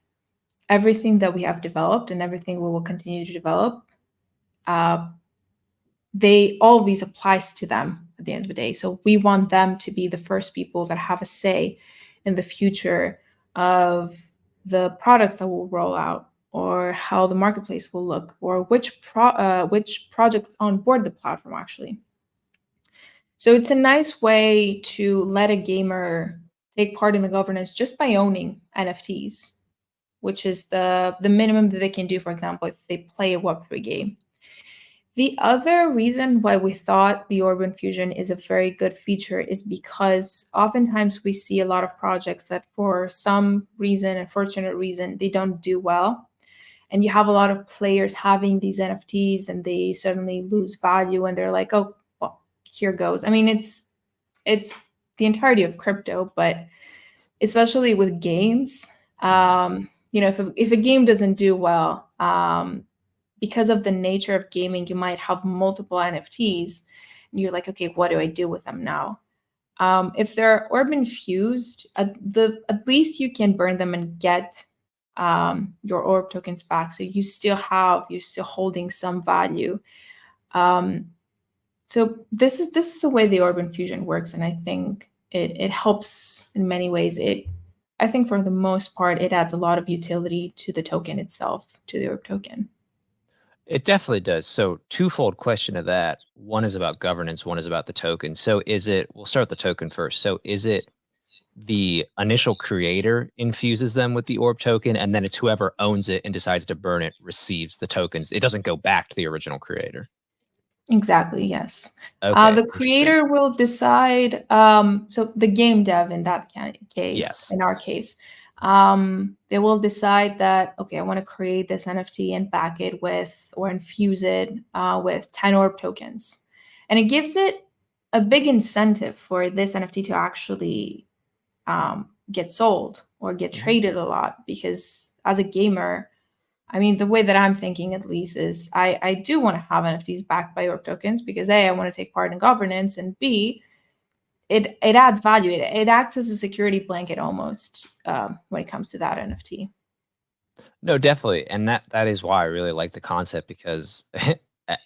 everything that we have developed and everything we will continue to develop, all of these applies to them at the end of the day. So we want them to be the first people that have a say in the future of the products that will roll out, or how the marketplace will look, or which project onboard the platform actually. So it's a nice way to let a gamer take part in the governance just by owning NFTs, which is the minimum that they can do, for example, if they play a Web3 game. The other reason why we thought the Orb Infusion is a very good feature is because oftentimes we see a lot of projects that for some reason, unfortunate reason, they don't do well. And you have a lot of players having these NFTs and they suddenly lose value and they're like, oh, well, here goes. I mean, it's the entirety of crypto, but especially with games, if a game doesn't do well, because of the nature of gaming, you might have multiple NFTs, and you're like, okay, what do I do with them now? If they're Orb infused, at least you can burn them and get your Orb tokens back. So you're still holding some value. So this is the way the Orb infusion works, and I think it helps in many ways. I think for the most part, it adds a lot of utility to the token itself, to the Orb token. It definitely does. So twofold question of that. One is about governance, one is about the token. So we'll start with the token first. So is it the initial creator infuses them with the Orb token, and then it's whoever owns it and decides to burn it receives the tokens? It doesn't go back to the original creator. Exactly, yes. Okay, The creator will decide, so the game dev in that case, yes. in our case, they will decide that, okay, I want to create this NFT and back it with, or infuse it with 10 Orb tokens. And it gives it a big incentive for this NFT to actually get sold or get traded a lot, because as a gamer, I mean, the way that I'm thinking at least is I do want to have NFTs backed by Orb tokens because A, I want to take part in governance, and B, it adds value. It acts as a security blanket almost when it comes to that NFT. No, definitely, and that is why I really like the concept because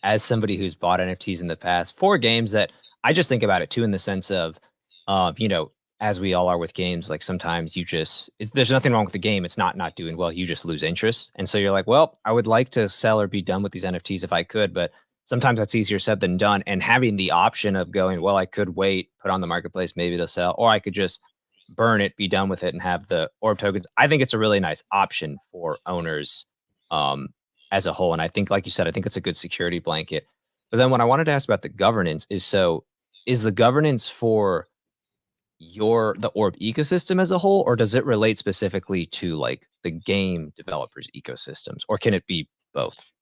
as somebody who's bought NFTs in the past for games that I just think about it too in the sense of, you know, as we all are with games, like sometimes there's nothing wrong with the game. It's not doing well. You just lose interest, and so you're like, well, I would like to sell or be done with these NFTs if I could, but sometimes that's easier said than done. And having the option of going, well, I could wait, put on the marketplace, maybe it'll sell, or I could just burn it, be done with it, and have the orb tokens. I think it's a really nice option for owners um, as a whole. And I think, like you said, I think it's a good security blanket. But then what I wanted to ask about the governance is is the governance for the orb ecosystem as a whole, or does it relate specifically to like the game developers ecosystems, or can it be both?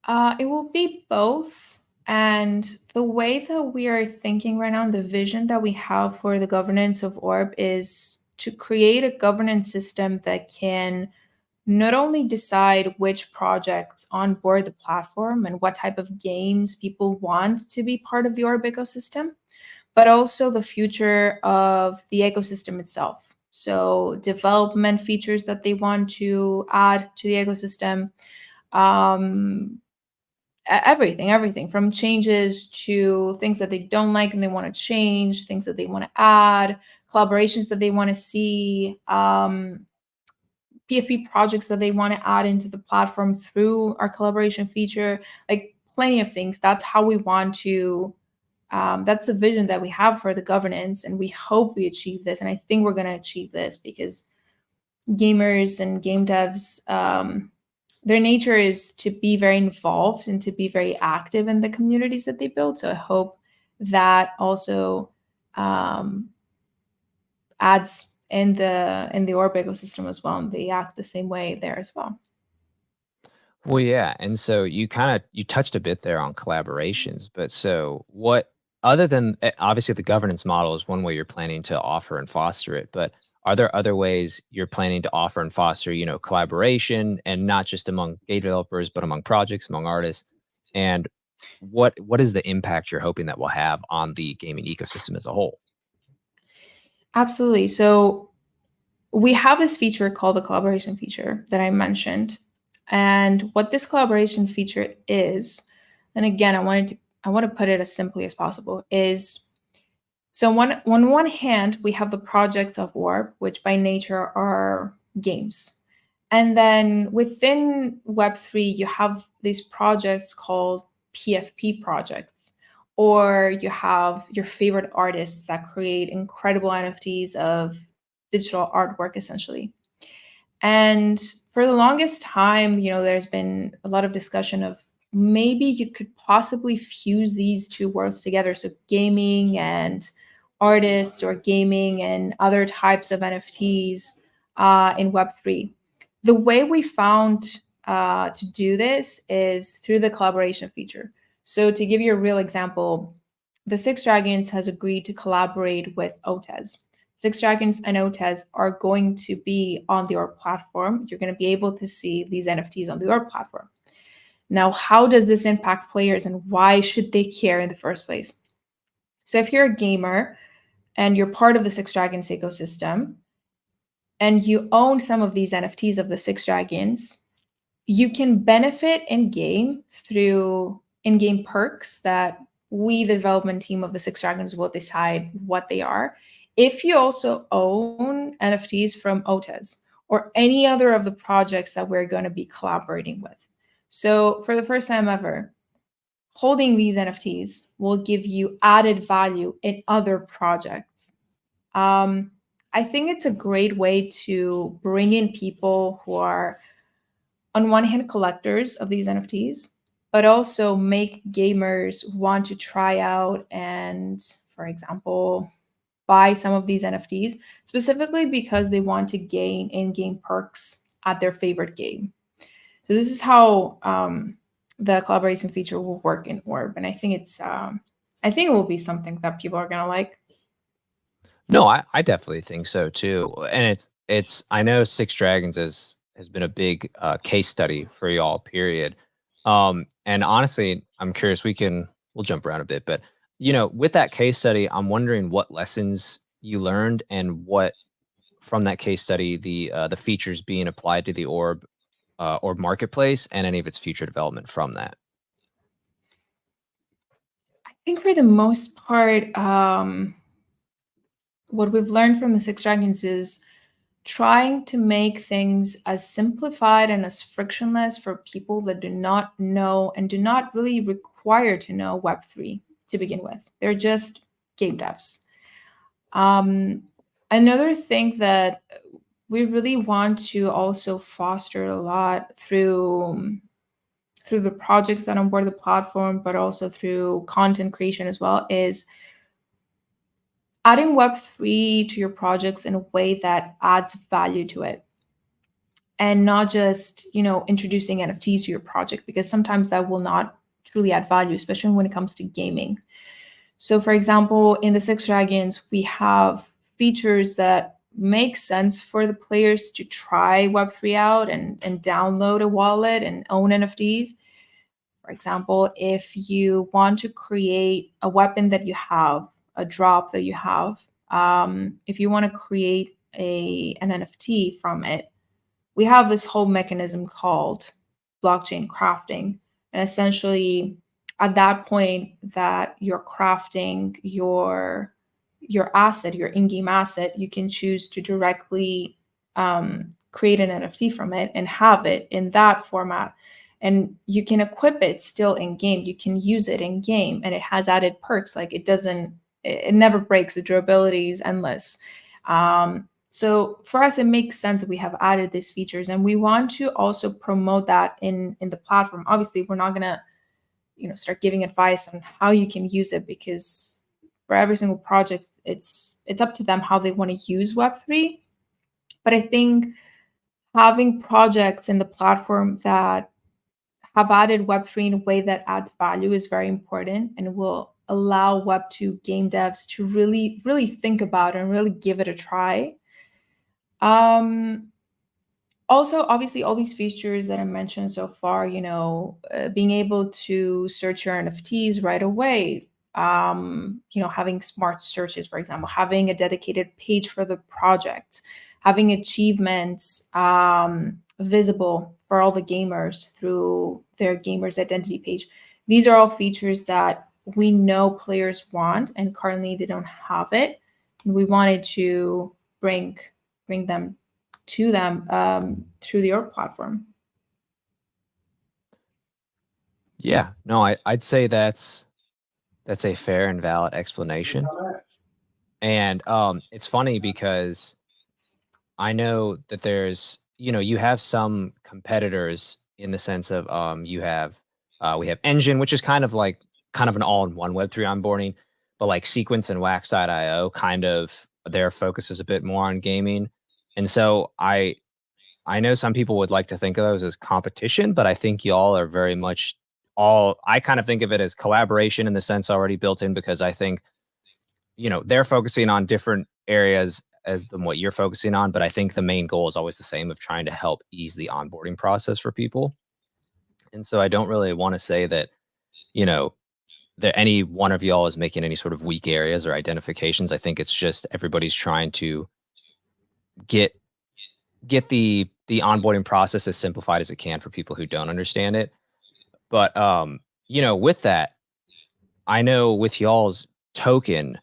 It will be both. And the way that we are thinking right now, the vision that we have for the governance of Orb is to create a governance system that can not only decide which projects onboard the platform and what type of games people want to be part of the Orb ecosystem, but also the future of the ecosystem itself. So, development features that they want to add to the ecosystem, um, everything from changes to things that they don't like and they want to change, things that they want to add, collaborations that they want to see, PFP projects that they want to add into the platform through our collaboration feature, like plenty of things. That's how we want to. That's the vision that we have for the governance, and we hope we achieve this. And I think we're going to achieve this because gamers and game devs, their nature is to be very involved and to be very active in the communities that they build. So I hope that also um, adds in the orb ecosystem as well, and they act the same way there as well. Well, yeah, and so you touched a bit there on collaborations, but so what other than obviously the governance model is one way you're planning to offer and foster it, but are there other ways you're planning to offer and foster, collaboration and not just among game developers, but among projects, among artists? And what is the impact you're hoping that will have on the gaming ecosystem as a whole? Absolutely. So we have this feature called the collaboration feature that I mentioned. And what this collaboration feature is, and again, I want to put it as simply as possible, is so on one hand, we have the projects of Warp, which by nature are games. And then within Web3, you have these projects called PFP projects, or you have your favorite artists that create incredible NFTs of digital artwork, essentially. And for the longest time, there's been a lot of discussion of maybe you could possibly fuse these two worlds together. So gaming and artists, or gaming and other types of NFTs in Web3. The way we found to do this is through the collaboration feature. So to give you a real example, the Six Dragons has agreed to collaborate with OTES. Six Dragons and OTES are going to be on the Orb platform. You're going to be able to see these NFTs on the Orb platform. Now, how does this impact players and why should they care in the first place? So if you're a gamer and you're part of the Six Dragons ecosystem and you own some of these NFTs of the Six Dragons, you can benefit in game through in-game perks that we, the development team of the Six Dragons, will decide what they are. If you also own NFTs from OTES or any other of the projects that we're going to be collaborating with. So for the first time ever, holding these NFTs will give you added value in other projects. I think it's a great way to bring in people who are, on one hand, collectors of these NFTs, but also make gamers want to try out and, for example, buy some of these NFTs specifically because they want to gain in-game perks at their favorite game. So this is how the collaboration feature will work in Orb, and I think it will be something that people are gonna like. No, I definitely think so too. And it's I know Six Dragons is has been a big case study for y'all. Period. And honestly, I'm curious. We'll jump around a bit, but with that case study, I'm wondering what lessons you learned and what from that case study the features being applied to the orb marketplace and any of its future development from that. I think for the most part, what we've learned from the Six Dragons is trying to make things as simplified and as frictionless for people that do not know and do not really require to know Web3 to begin with. They're just game devs. Another thing that we really want to also foster a lot through the projects that onboard the platform, but also through content creation as well, is adding Web3 to your projects in a way that adds value to it. And not just, introducing NFTs to your project, because sometimes that will not truly add value, especially when it comes to gaming. So for example, in the Six Dragons, we have features that make sense for the players to try Web3 out and download a wallet and own NFTs. For example, if you want to create a weapon that you have, a drop that you have, if you want to create an NFT from it, we have this whole mechanism called blockchain crafting. And essentially, at that point that you're crafting your asset, your in-game asset, you can choose to directly create an NFT from it and have it in that format. And you can equip it still in game. You can use it in game, and it has added perks. Like it never breaks. The durability is endless. So for us, it makes sense that we have added these features, and we want to also promote that in the platform. Obviously, we're not gonna, start giving advice on how you can use it, because for every single project, it's up to them how they want to use Web3. But I think having projects in the platform that have added Web3 in a way that adds value is very important, and will allow Web2 game devs to really, really think about it and really give it a try. Also, obviously, all these features that I mentioned so far, being able to search your NFTs right away, having smart searches, for example, having a dedicated page for the project, having achievements visible for all the gamers through their gamers identity page. These are all features that we know players want, and currently they don't have it. And we wanted to bring them to them through the org platform. Yeah, no, I'd say that's a fair and valid explanation. And it's funny because I know that there's, you have some competitors in the sense of we have Engine, which is kind of an all-in-one Web3 onboarding, but like Sequence and Wax.io, kind of their focus is a bit more on gaming. And so I know some people would like to think of those as competition, but I think y'all are very much I kind of think of it as collaboration in the sense already built in, because I think, they're focusing on different areas than what you're focusing on. But I think the main goal is always the same, of trying to help ease the onboarding process for people. And so I don't really want to say that, that any one of y'all is making any sort of weak areas or identifications. I think it's just everybody's trying to get the onboarding process as simplified as it can for people who don't understand it. But with that, I know with y'all's token,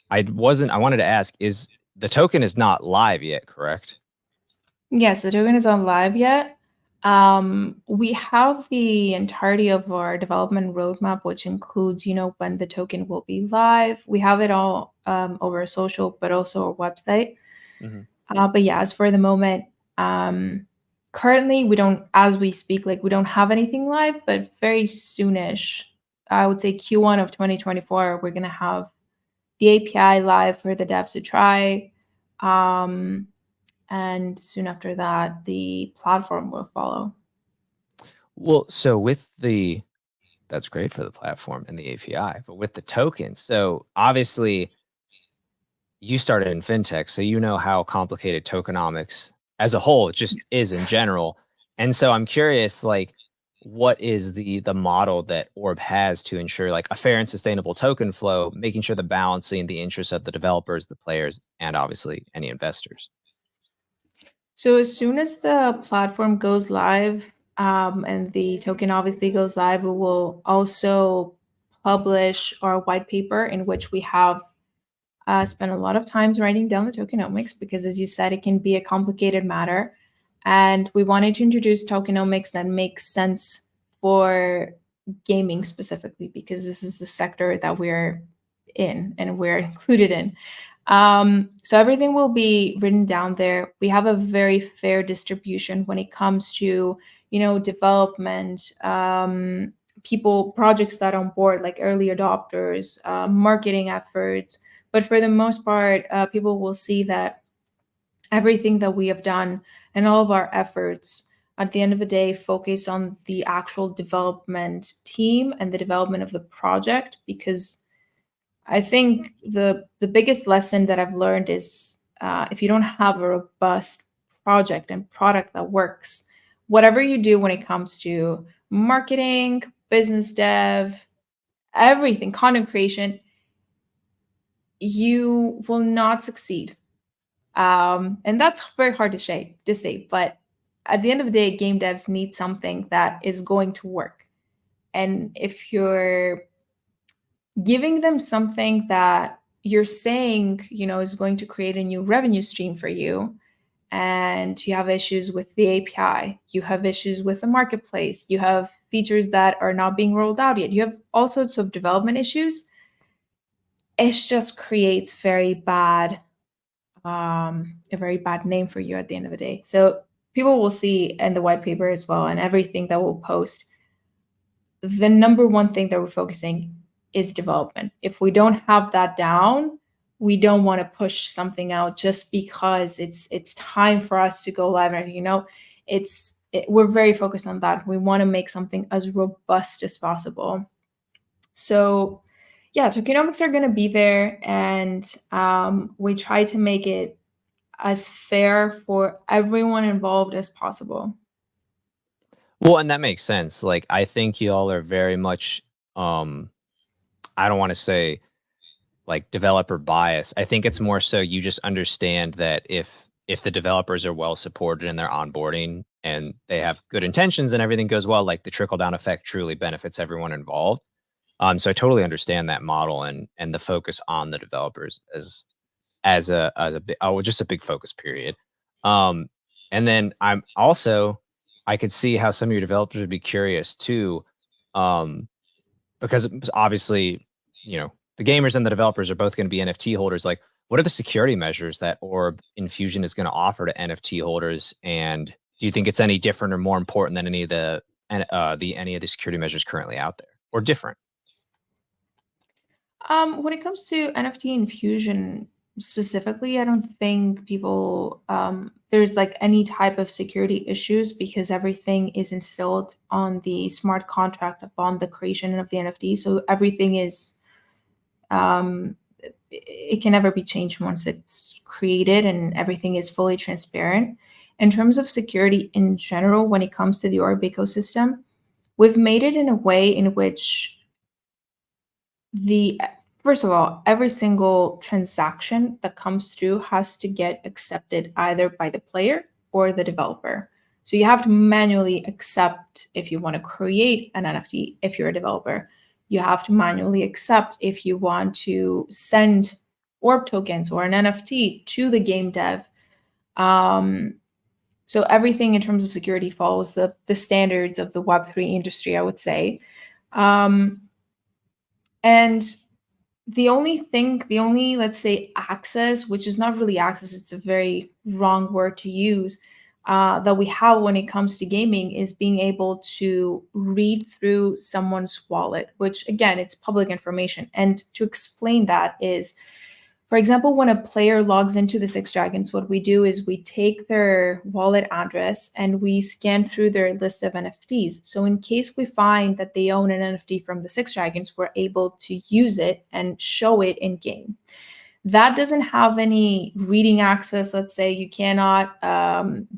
I wanted to ask, is the token is not live yet, correct? Yes, the token is on live yet. We have the entirety of our development roadmap, which includes, when the token will be live. We have it all over social, but also our website. But yeah, as for the moment, currently we don't, as we speak, like we don't have anything live, but very soonish, I would say Q1 of 2024, we're gonna have the API live for the devs to try. And soon after that, the platform will follow. Well, so that's great for the platform and the API, but with the tokens, so obviously you started in fintech, so you know how complicated tokenomics as a whole, it just is in general. And so I'm curious, like, what is the model that Orb has to ensure like a fair and sustainable token flow, making sure the balancing the interests of the developers, the players, and obviously any investors? So as soon as the platform goes live, and the token obviously goes live, we will also publish our white paper in which we have spent a lot of time writing down the tokenomics because, as you said, it can be a complicated matter. And we wanted to introduce tokenomics that makes sense for gaming specifically because this is the sector that we're in and we're included in. So everything will be written down there. We have a very fair distribution when it comes to, development, people, projects that are on board, like early adopters, marketing efforts. But for the most part, people will see that everything that we have done and all of our efforts at the end of the day focus on the actual development team and the development of the project, because I think the biggest lesson that I've learned is if you don't have a robust project and product that works, whatever you do when it comes to marketing, business dev, everything, content creation, you will not succeed. And that's very hard to say. But at the end of the day, game devs need something that is going to work. And if you're giving them something that you're saying, is going to create a new revenue stream for you, and you have issues with the API, you have issues with the marketplace, you have features that are not being rolled out yet, you have all sorts of development issues, it just creates a very bad name for you at the end of the day. So people will see in the white paper as well and everything that we'll post, the number one thing that we're focusing is development. If we don't have that down, we don't want to push something out just because it's time for us to go live. And we're very focused on that. We want to make something as robust as possible. So yeah, tokenomics are going to be there, and we try to make it as fair for everyone involved as possible. Well, and that makes sense. Like, I think y'all are very much, I don't want to say like developer bias. I think it's more so you just understand that if the developers are well supported in their onboarding and they have good intentions and everything goes well, like the trickle down effect truly benefits everyone involved. So I totally understand that model and the focus on the developers just a big focus period. Um, and then I could see how some of your developers would be curious too, um, because obviously, the gamers and the developers are both going to be NFT holders. Like, what are the security measures that Orb Infusion is going to offer to NFT holders? And do you think it's any different or more important than any of the security measures currently out there, or different? When it comes to NFT infusion specifically, I don't think people there's like any type of security issues because everything is installed on the smart contract upon the creation of the NFT. So everything is it can never be changed once it's created, and everything is fully transparent. In terms of security in general, when it comes to the Orb ecosystem, we've made it in a way in which the first of all, every single transaction that comes through has to get accepted either by the player or the developer. So you have to manually accept if you want to create an NFT if you're a developer. You have to manually accept if you want to send orb tokens or an NFT to the game dev. So everything in terms of security follows the standards of the Web3 industry, I would say. And let's say, access, which is not really access, it's a very wrong word to use, that we have when it comes to gaming is being able to read through someone's wallet, which again, it's public information. And to explain that is, for example, when a player logs into the Six Dragons, what we do is we take their wallet address and we scan through their list of NFTs. So in case we find that they own an NFT from the Six Dragons, we're able to use it and show it in game. that doesn't have any reading access. Let's say you cannot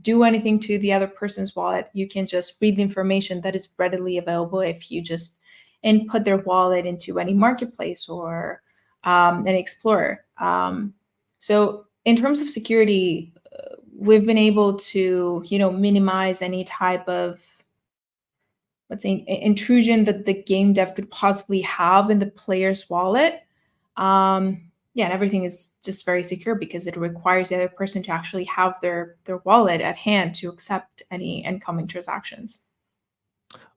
do anything to the other person's wallet. You can just read the information that is readily available if you just input their wallet into any marketplace or an explorer. So in terms of security, we've been able to, minimize any type of, let's say, intrusion that the game dev could possibly have in the player's wallet. Yeah, and everything is just very secure because it requires the other person to actually have their wallet at hand to accept any incoming transactions.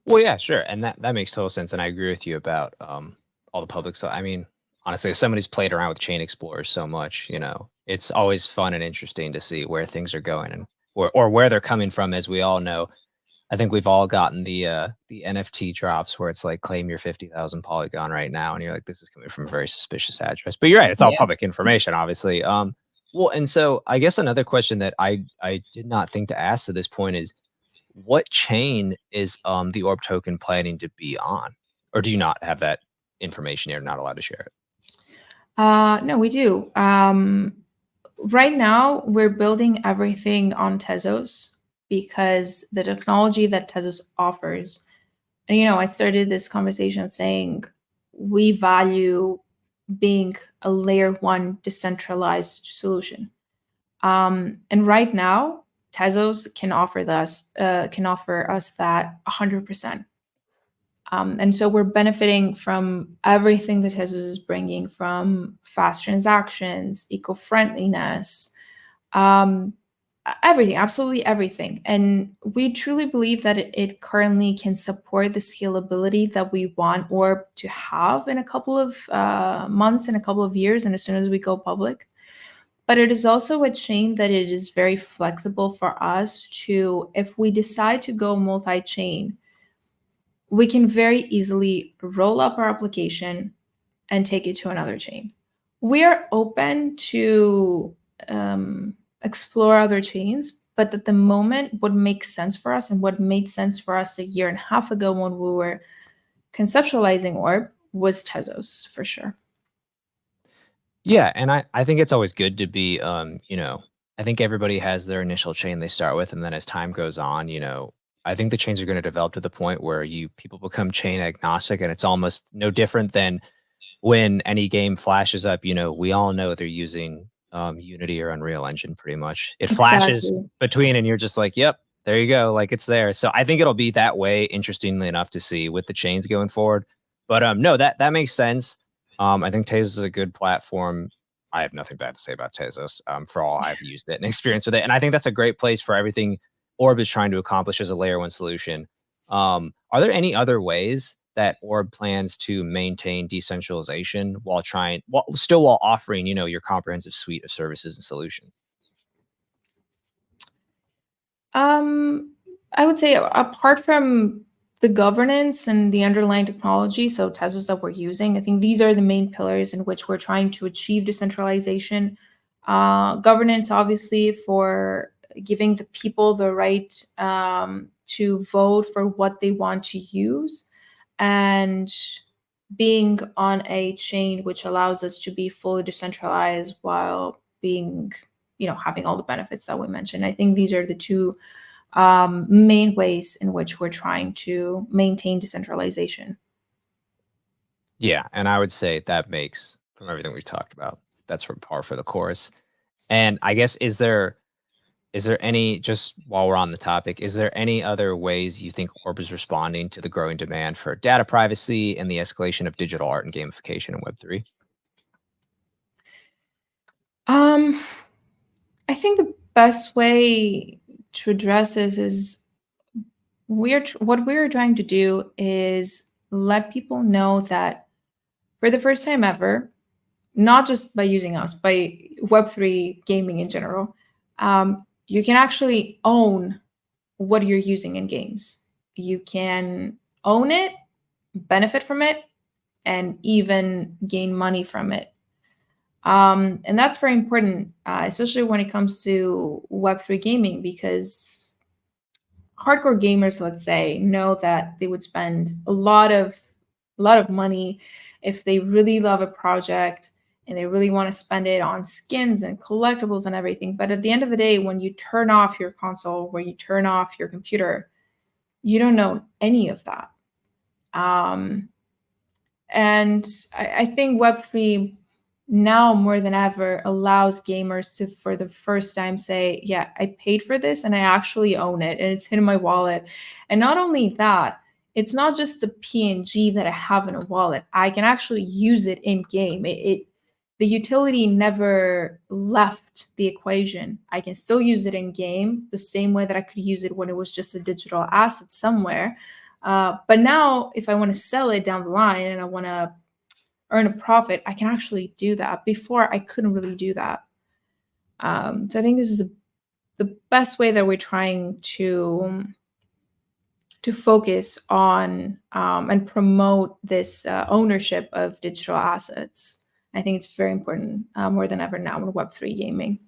Well, yeah, sure, and that makes total sense, and I agree with you about all the public stuff. I mean, honestly, if somebody's played around with Chain Explorer so much, it's always fun and interesting to see where things are going and or where they're coming from. As we all know, I think we've all gotten the NFT drops where it's like claim your 50,000 Polygon right now, and you're like, this is coming from a very suspicious address. But you're right, it's all Yeah. public information, obviously. Well, and so I guess another question that I did not think to ask to this point is, what chain is the Orb token planning to be on, or do you not have that information? You're not allowed to share it. No, we do. Right now, we're building everything on Tezos because the technology that Tezos offers. And I started this conversation saying we value being a layer one decentralized solution. And right now, Tezos can offer us that 100%. And so we're benefiting from everything that Tezos is bringing, from fast transactions, eco-friendliness, um, everything, absolutely everything. And we truly believe that it currently can support the scalability that we want Orb to have in a couple of months, in a couple of years, and as soon as we go public. But it is also a chain that it is very flexible for us to, if we decide to go multi-chain, we can very easily roll up our application and take it to another chain. We are open to explore other chains, but at the moment, what makes sense for us and what made sense for us a year and a half ago when we were conceptualizing Orb was Tezos for sure. Yeah, and I think it's always good to be, I think everybody has their initial chain they start with, and then as time goes on, I think the chains are going to develop to the point where people become chain agnostic, and it's almost no different than when any game flashes up. We all know they're using Unity or Unreal Engine pretty much. It flashes Exactly. between, and you're just like, yep, there you go, like it's there. So I think it'll be that way. Interestingly enough, to see with the chains going forward, but no, that makes sense. I think Tezos is a good platform. I have nothing bad to say about Tezos, for all I've used it and experienced with it. And I think that's a great place for everything Orb is trying to accomplish as a layer one solution. Are there any other ways that Orb plans to maintain decentralization while offering, your comprehensive suite of services and solutions? I would say apart from the governance and the underlying technology, so Tezos that we're using, I think these are the main pillars in which we're trying to achieve decentralization. Governance, obviously, for giving the people the right to vote for what they want to use, and being on a chain which allows us to be fully decentralized while being, having all the benefits that we mentioned. I think these are the two main ways in which we're trying to maintain decentralization. Yeah, and I would say that makes, from everything we've talked about, that's from par for the course. And I guess, is there any, just while we're on the topic, is there any other ways you think Orb is responding to the growing demand for data privacy and the escalation of digital art and gamification in Web3? Um, I think the best way to address this is what we're trying to do is let people know that for the first time ever, not just by using us, by Web3 gaming in general, you can actually own what you're using in games. You can own it, benefit from it, and even gain money from it. And that's very important, especially when it comes to Web3 gaming, because hardcore gamers, let's say, know that they would spend a lot of money if they really love a project and they really want to spend it on skins and collectibles and everything. But at the end of the day, when you turn off your console, when you turn off your computer, you don't know any of that. And I think Web3 now more than ever allows gamers to, for the first time, say, yeah, I paid for this and I actually own it and it's in my wallet. And not only that, it's not just the PNG that I have in a wallet. I can actually use it in game. The utility never left the equation. I can still use it in game the same way that I could use it when it was just a digital asset somewhere. But now, if I want to sell it down the line and I want to earn a profit, I can actually do that. Before, I couldn't really do that. So I think this is the best way that we're trying to focus on and promote this ownership of digital assets. I think it's very important more than ever now in Web3 gaming.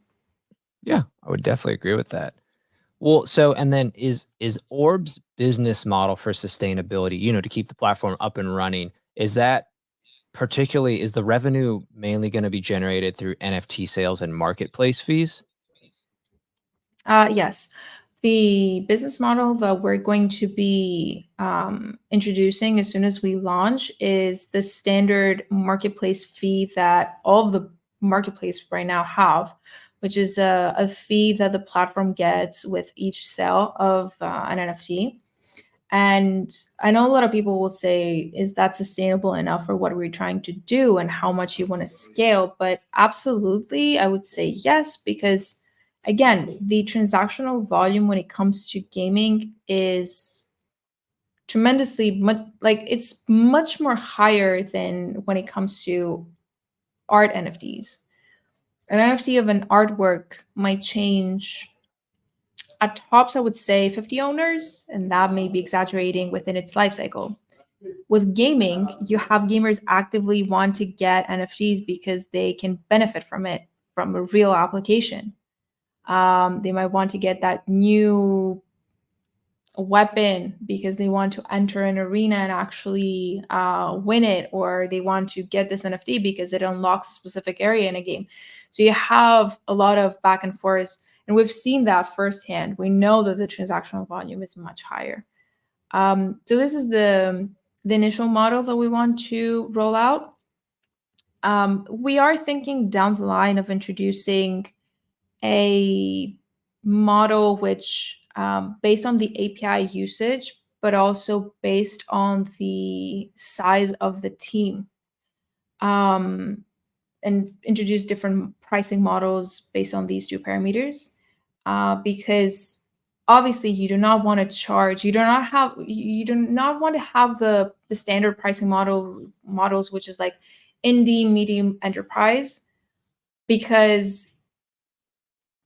Yeah, I would definitely agree with that. Well, so and then is Orb's business model for sustainability, to keep the platform up and running, is that particularly is the revenue mainly going to be generated through NFT sales and marketplace fees? Yes. The business model that we're going to be introducing as soon as we launch is the standard marketplace fee that all of the marketplace right now have, which is a fee that the platform gets with each sale of an NFT. And I know a lot of people will say, is that sustainable enough for what we're trying to do and how much you want to scale? But absolutely, I would say yes, because again, the transactional volume when it comes to gaming is tremendously much, like it's much more higher than when it comes to art NFTs. An NFT of an artwork might change at tops, I would say 50 owners, and that may be exaggerating within its life cycle. With gaming, you have gamers actively want to get NFTs because they can benefit from it from a real application. They might want to get that new weapon because they want to enter an arena and actually win it, or they want to get this NFT because it unlocks a specific area in a game. So you have a lot of back and forth, and we've seen that firsthand. We know that the transactional volume is much higher. So this is the initial model that we want to roll out. We are thinking down the line of introducing a model which based on the API usage, but also based on the size of the team, and introduce different pricing models based on these two parameters. Because obviously you do not want to charge, you do not want to have the standard pricing models, which is like indie, medium, enterprise, because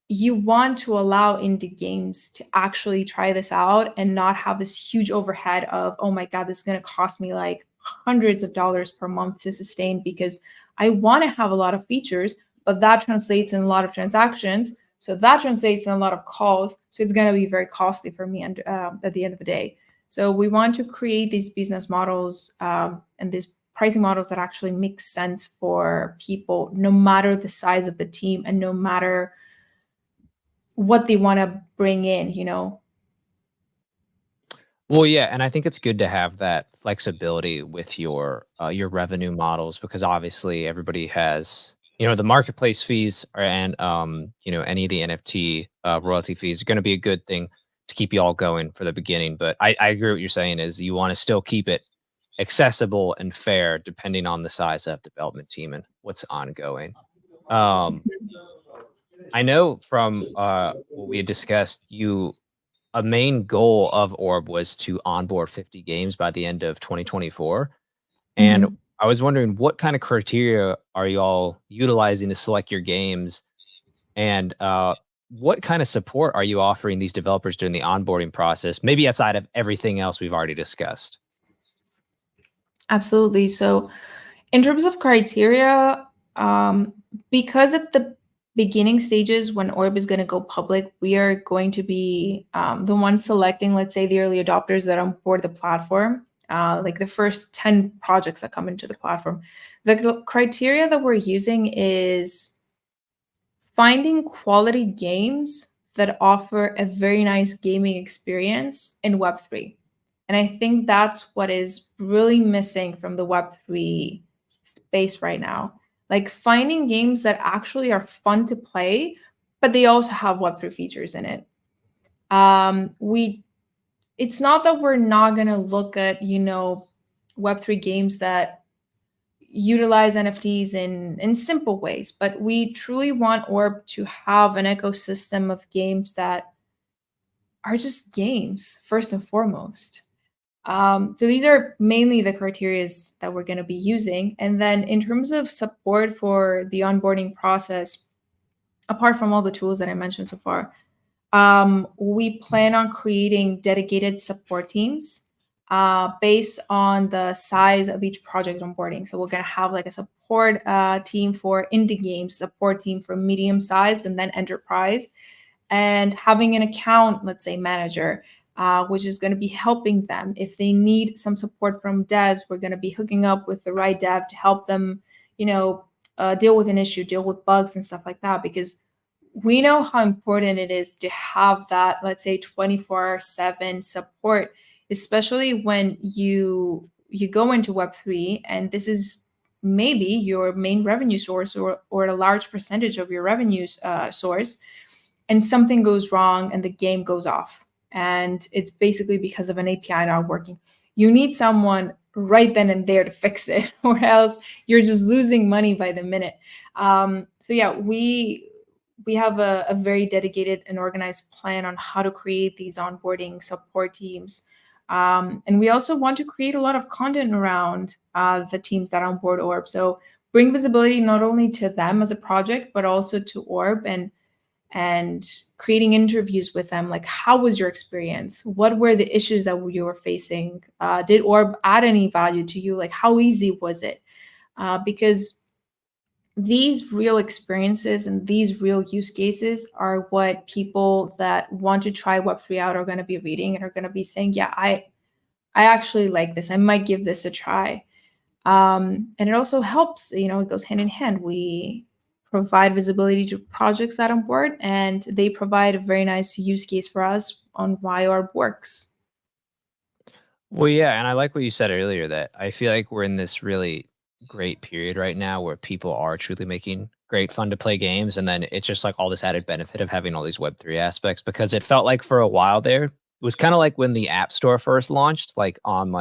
you want to allow indie games to actually try this out and not have this huge overhead of, oh my God, this is going to cost me like hundreds of dollars per month to sustain, because I want to have a lot of features, but that translates in a lot of transactions. So that translates in a lot of calls. So it's going to be very costly for me and at the end of the day. So we want to create these business models and these pricing models that actually make sense for people, no matter the size of the team and no matter what they want to bring in. Well, yeah, and I think it's good to have that flexibility with your revenue models, because obviously everybody has, the marketplace fees and any of the NFT royalty fees are going to be a good thing to keep you all going for the beginning. But I agree what you're saying is you want to still keep it accessible and fair depending on the size of development team and what's ongoing. Um, I know from what we had discussed, a main goal of Orb was to onboard 50 games by the end of 2024. And Mhm. I was wondering, what kind of criteria are y'all utilizing to select your games? And what kind of support are you offering these developers during the onboarding process, maybe outside of everything else we've already discussed? Absolutely. So in terms of criteria, because at the beginning stages when Orb is going to go public, we are going to be the ones selecting, let's say, the early adopters that are on board the platform. like the first 10 projects that come into the platform. The criteria that we're using is finding quality games that offer a very nice gaming experience in Web3. And I think that's what is really missing from the Web3 space right now. Like finding games that actually are fun to play, but they also have Web3 features in it. We It's not that we're not going to look at, Web3 games that utilize NFTs in simple ways, but we truly want Orb to have an ecosystem of games that are just games first and foremost. So these are mainly the criteria that we're going to be using. And then in terms of support for the onboarding process, apart from all the tools that I mentioned so far, we plan on creating dedicated support teams based on the size of each project onboarding. So we're going to have like a support team for indie games, support team for medium sized, and then enterprise, and having an account, let's say, manager, which is going to be helping them. If they need some support from devs, we're going to be hooking up with the right dev to help them, deal with an issue, deal with bugs and stuff like that, because we know how important it is to have that, let's say, 24/7 support, especially when you go into Web3 and this is maybe your main revenue source, or a large percentage of your revenue source, and something goes wrong and the game goes off. And it's basically because of an API not working. You need someone right then and there to fix it, or else you're just losing money by the minute. So yeah, we have a very dedicated and organized plan on how to create these onboarding support teams. And we also want to create a lot of content around the teams that onboard Orb. So bring visibility not only to them as a project, but also to Orb, and creating interviews with them. Like, how was your experience? What were the issues that you were facing? Did Orb add any value to you? Like, how easy was it? Because these real experiences and these real use cases are what people that want to try Web3 out are going to be reading and are going to be saying, yeah, I actually like this. I might give this a try. And it also helps, it goes hand in hand. We provide visibility to projects that on board, and they provide a very nice use case for us on why Orb works. Well, yeah, and I like what you said earlier, that I feel like we're in this really great period right now where people are truly making great fun to play games, and then it's just like all this added benefit of having all these Web3 aspects, because it felt like for a while there, it was kind of like when the App Store first launched, like on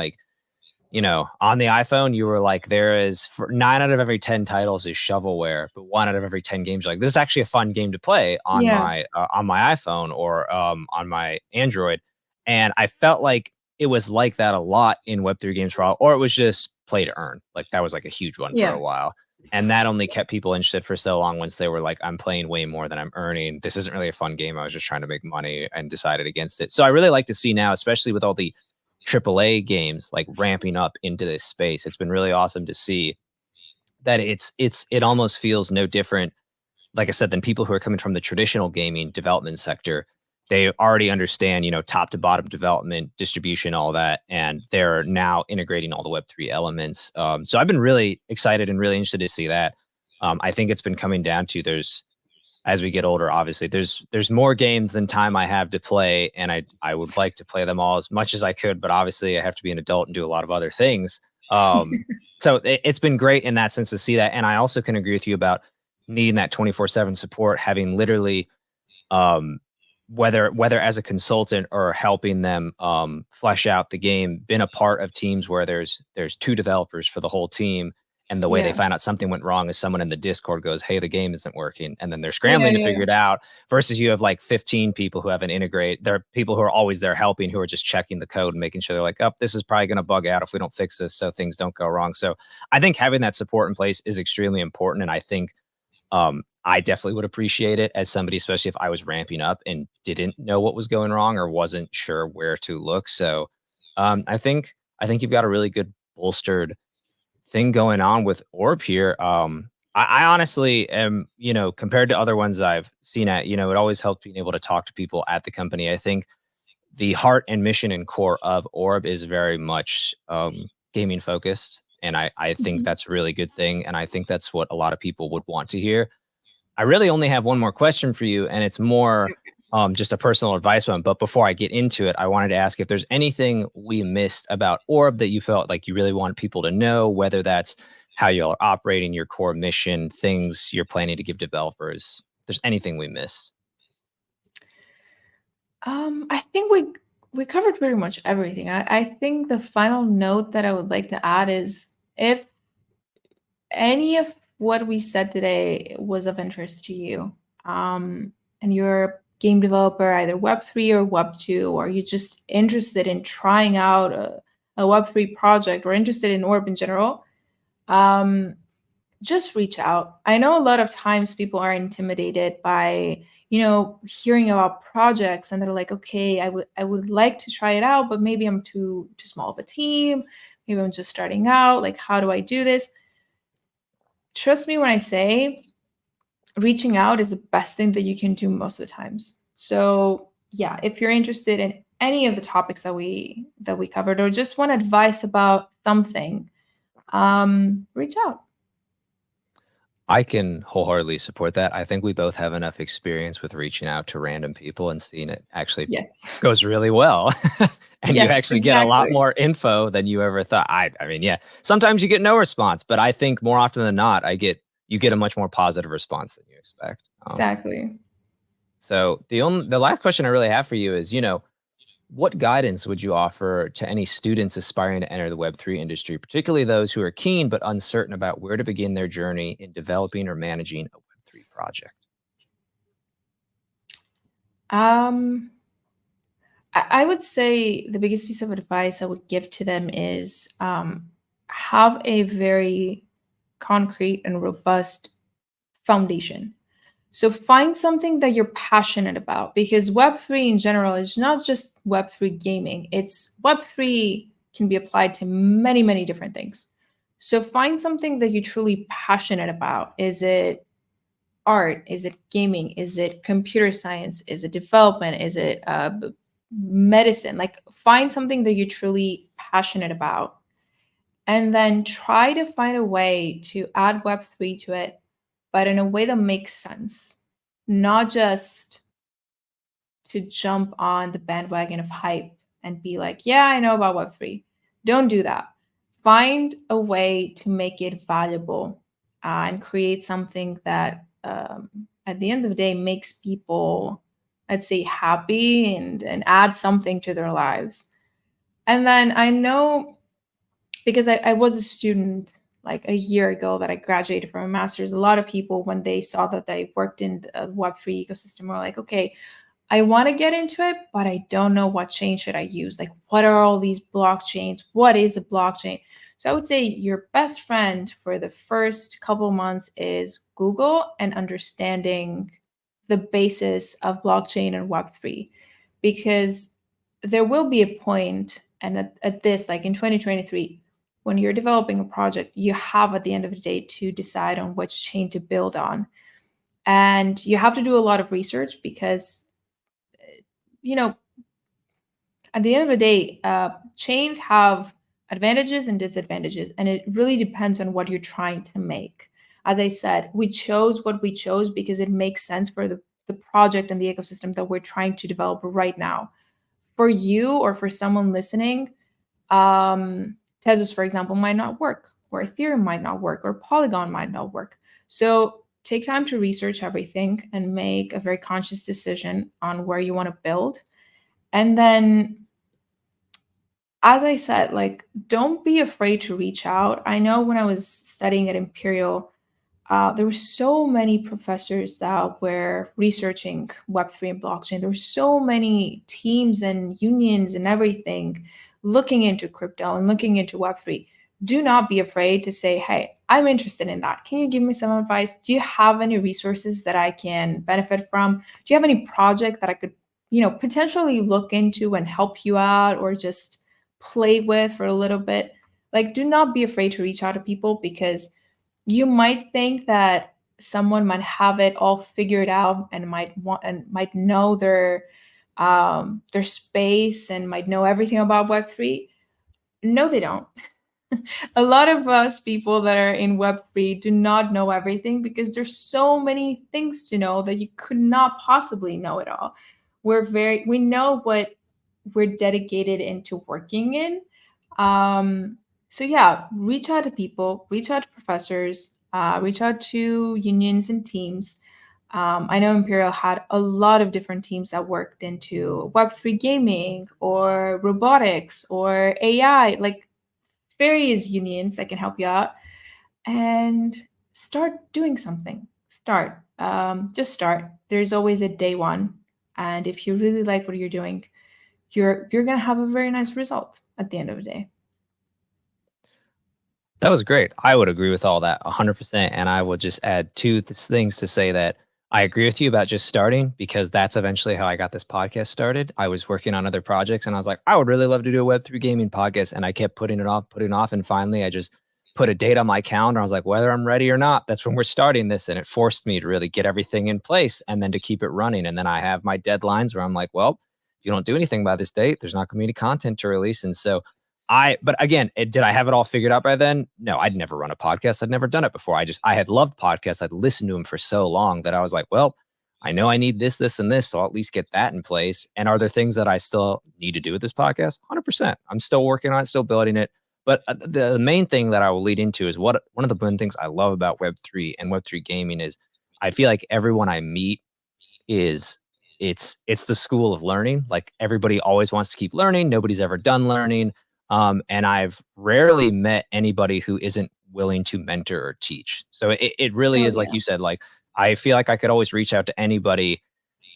on the iPhone, you were like, there is, for 9 out of every 10 titles is shovelware, but 1 out of every 10 games, you're like, this is actually a fun game to play Yeah. on my iPhone, or on my Android. And I felt like it was like that a lot in Web3 games for a while, or it was just play to earn. Like that was like a huge one for Yeah. a while. And that only kept people interested for so long, once they were like, I'm playing way more than I'm earning. This isn't really a fun game. I was just trying to make money, and decided against it. So I really like to see now, especially with all the AAA games like ramping up into this space. It's been really awesome to see that it almost feels no different, like I said, than people who are coming from the traditional gaming development sector. They already understand, top to bottom development, distribution, all that, and they're now integrating all the Web3 elements. So I've been really excited and really interested to see that. I think it's been coming down to, as we get older, obviously there's more games than time I have to play, and I would like to play them all as much as I could, but obviously I have to be an adult and do a lot of other things. So it's been great in that sense to see that, and I also can agree with you about needing that 24/7 support, having literally, um, whether as a consultant or helping them flesh out the game, been a part of teams where there's 2 developers for the whole team, and the way they Yeah. find out something went wrong is someone in the Discord goes, "Hey, the game isn't working," and then they're Yeah. scrambling to Yeah. figure it out. Versus you have like 15 people who have an integrate. There are people who are always there helping, who are just checking the code and making sure they're like, "Oh, this is probably going to bug out if we don't fix this, so things don't go wrong." So I think having that support in place is extremely important, and I think I definitely would appreciate it as somebody, especially if I was ramping up and didn't know what was going wrong or wasn't sure where to look. So I think you've got a really good bolstered thing going on with Orb here. I honestly am, compared to other ones I've seen it always helps being able to talk to people at the company. I think the heart and mission and core of Orb is very much gaming focused. And I think Mhm. that's a really good thing. And I think that's what a lot of people would want to hear. I really only have one more question for you, and it's more just a personal advice one. But before I get into it, I wanted to ask if there's anything we missed about Orb that you felt like you really want people to know, whether that's how you're operating your core mission, things you're planning to give developers. If there's anything we miss. I think we covered pretty much everything. I think the final note that I would like to add is if any of what we said today was of interest to you, and you're a game developer, either Web3 or Web2, or you're just interested in trying out a Web3 project or interested in Orb in general, um, just reach out. I know a lot of times people are intimidated by, hearing about projects and they're like, okay, I would like to try it out, but maybe I'm too small of a team. Maybe I'm just starting out. Like, how do I do this? Trust me when I say reaching out is the best thing that you can do most of the times. So, yeah, if you're interested in any of the topics that we covered or just want advice about something, reach out. I can wholeheartedly support that. I think we both have enough experience with reaching out to random people and seeing it actually Yes. goes really well. And you Yes, actually get a lot exactly. more info than you ever thought. I mean, yeah, sometimes you get no response, but I think more often than not, you get a much more positive response than you expect. Exactly. So the last question I really have for you is, what guidance would you offer to any students aspiring to enter the Web3 industry, particularly those who are keen but uncertain about where to begin their journey in developing or managing a Web3 project? Um, I would say the biggest piece of advice I would give to them is have a very concrete and robust foundation. So find something that you're passionate about because Web3 in general is not just Web3 gaming. It's Web3 can be applied to many, many different things. So find something that you're truly passionate about. Is it art? Is it gaming? Is it computer science? Is it development? Is it medicine? Like find something that you're truly passionate about and then try to find a way to add Web3 to it, but in a way that makes sense, not just to jump on the bandwagon of hype and be like, yeah, I know about Web3. Don't do that. Find a way to make it valuable and create something that at the end of the day makes people, let's say, happy and add something to their lives. And then I know because I was a student like a year ago that I graduated from a master's, a lot of people, when they saw that I worked in the Web3 ecosystem, were like, okay, I want to get into it, but I don't know what chain should I use. Like, what are all these blockchains? What is a blockchain? So I would say your best friend for the first couple months is Google and understanding the basis of blockchain and Web3, because there will be a point, and at this, like in 2023, when you're developing a project, you have at the end of the day to decide on which chain to build on. And you have to do a lot of research because you know, at the end of the day, chains have advantages and disadvantages, and it really depends on what you're trying to make. As I said, we chose what we chose because it makes sense for the project and the ecosystem that we're trying to develop right now. For you or for someone listening, Tezos, for example, might not work, or Ethereum might not work, or Polygon might not work. So take time to research everything and make a very conscious decision on where you want to build. And then, as I said, like, don't be afraid to reach out. I know when I was studying at Imperial, there were so many professors that were researching Web3 and blockchain. There were so many teams and unions and everything looking into crypto and looking into Web3. Do not be afraid to say, hey, I'm interested in that. Can you give me some advice? Do you have any resources that I can benefit from? Do you have any project that I could, potentially look into and help you out or just play with for a little bit? Like, do not be afraid to reach out to people because you might think that someone might have it all figured out and might know their their space and might know everything about Web3. No, they don't. A lot of us people that are in Web3 do not know everything because there's so many things to know that you could not possibly know it all. We know what we're dedicated into working in. So yeah, reach out to people, reach out to professors, reach out to unions and teams. I know Imperial had a lot of different teams that worked into Web3 gaming or robotics or AI, like various unions that can help you out, and start doing something. Just start. There's always a day one, and if you really like what you're doing, you're gonna have a very nice result at the end of the day. That was great. I would agree with all that 100%. And I will just add two things to say that I agree with you about just starting, because that's eventually how I got this podcast started. I was working on other projects and I was like, I would really love to do a Web3 gaming podcast. And I kept putting it off. And finally, I just put a date on my calendar. I was like, whether I'm ready or not, that's when we're starting this. And it forced me to really get everything in place and then to keep it running. And then I have my deadlines where I'm like, well, if you don't do anything by this date, there's not going to be any content to release. And so but again, did I have it all figured out by then? No, I'd never run a podcast. I'd never done it before. I had loved podcasts. I'd listened to them for so long that I was like, well, I know I need this, this, and this. So I'll at least get that in place. And are there things that I still need to do with this podcast? 100%. I'm still working on it, still building it. But the main thing that I will lead into is one of the main things I love about Web3 and Web3 gaming is I feel like everyone I meet is it's the school of learning. Like everybody always wants to keep learning. Nobody's ever done learning. And I've rarely met anybody who isn't willing to mentor or teach. So it really Oh is, like yeah, you said, like I feel like I could always reach out to anybody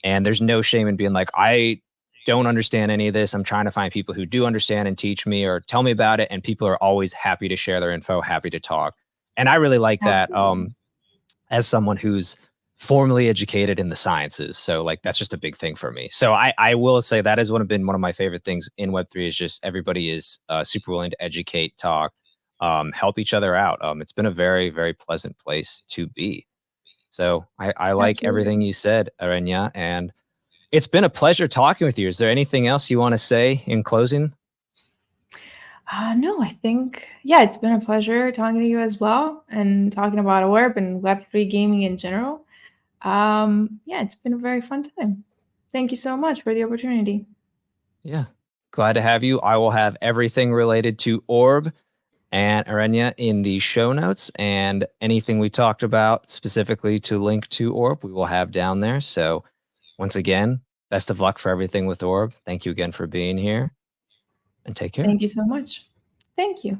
and there's no shame in being like, I don't understand any of this. I'm trying to find people who do understand and teach me or tell me about it. And people are always happy to share their info, happy to talk. And I really like that. absolutely. As someone who's formally educated in the sciences. So like that's just a big thing for me. So I will say that has been one of my favorite things in Web3 is just everybody is super willing to educate, talk, help each other out. It's been a very, very pleasant place to be. So I like everything Absolutely. you said, Erenia, and it's been a pleasure talking with you. Is there anything else you want to say in closing? No, I think, yeah, it's been a pleasure talking to you as well and talking about ORB and Web3 gaming in general. Yeah, it's been a very fun time. Thank you so much for the opportunity. Yeah. Glad to have you. I will have everything related to ORB and Erenia in the show notes, and anything we talked about specifically to link to ORB, we will have down there. So once again, best of luck for everything with ORB. Thank you again for being here and take care. Thank you so much. Thank you.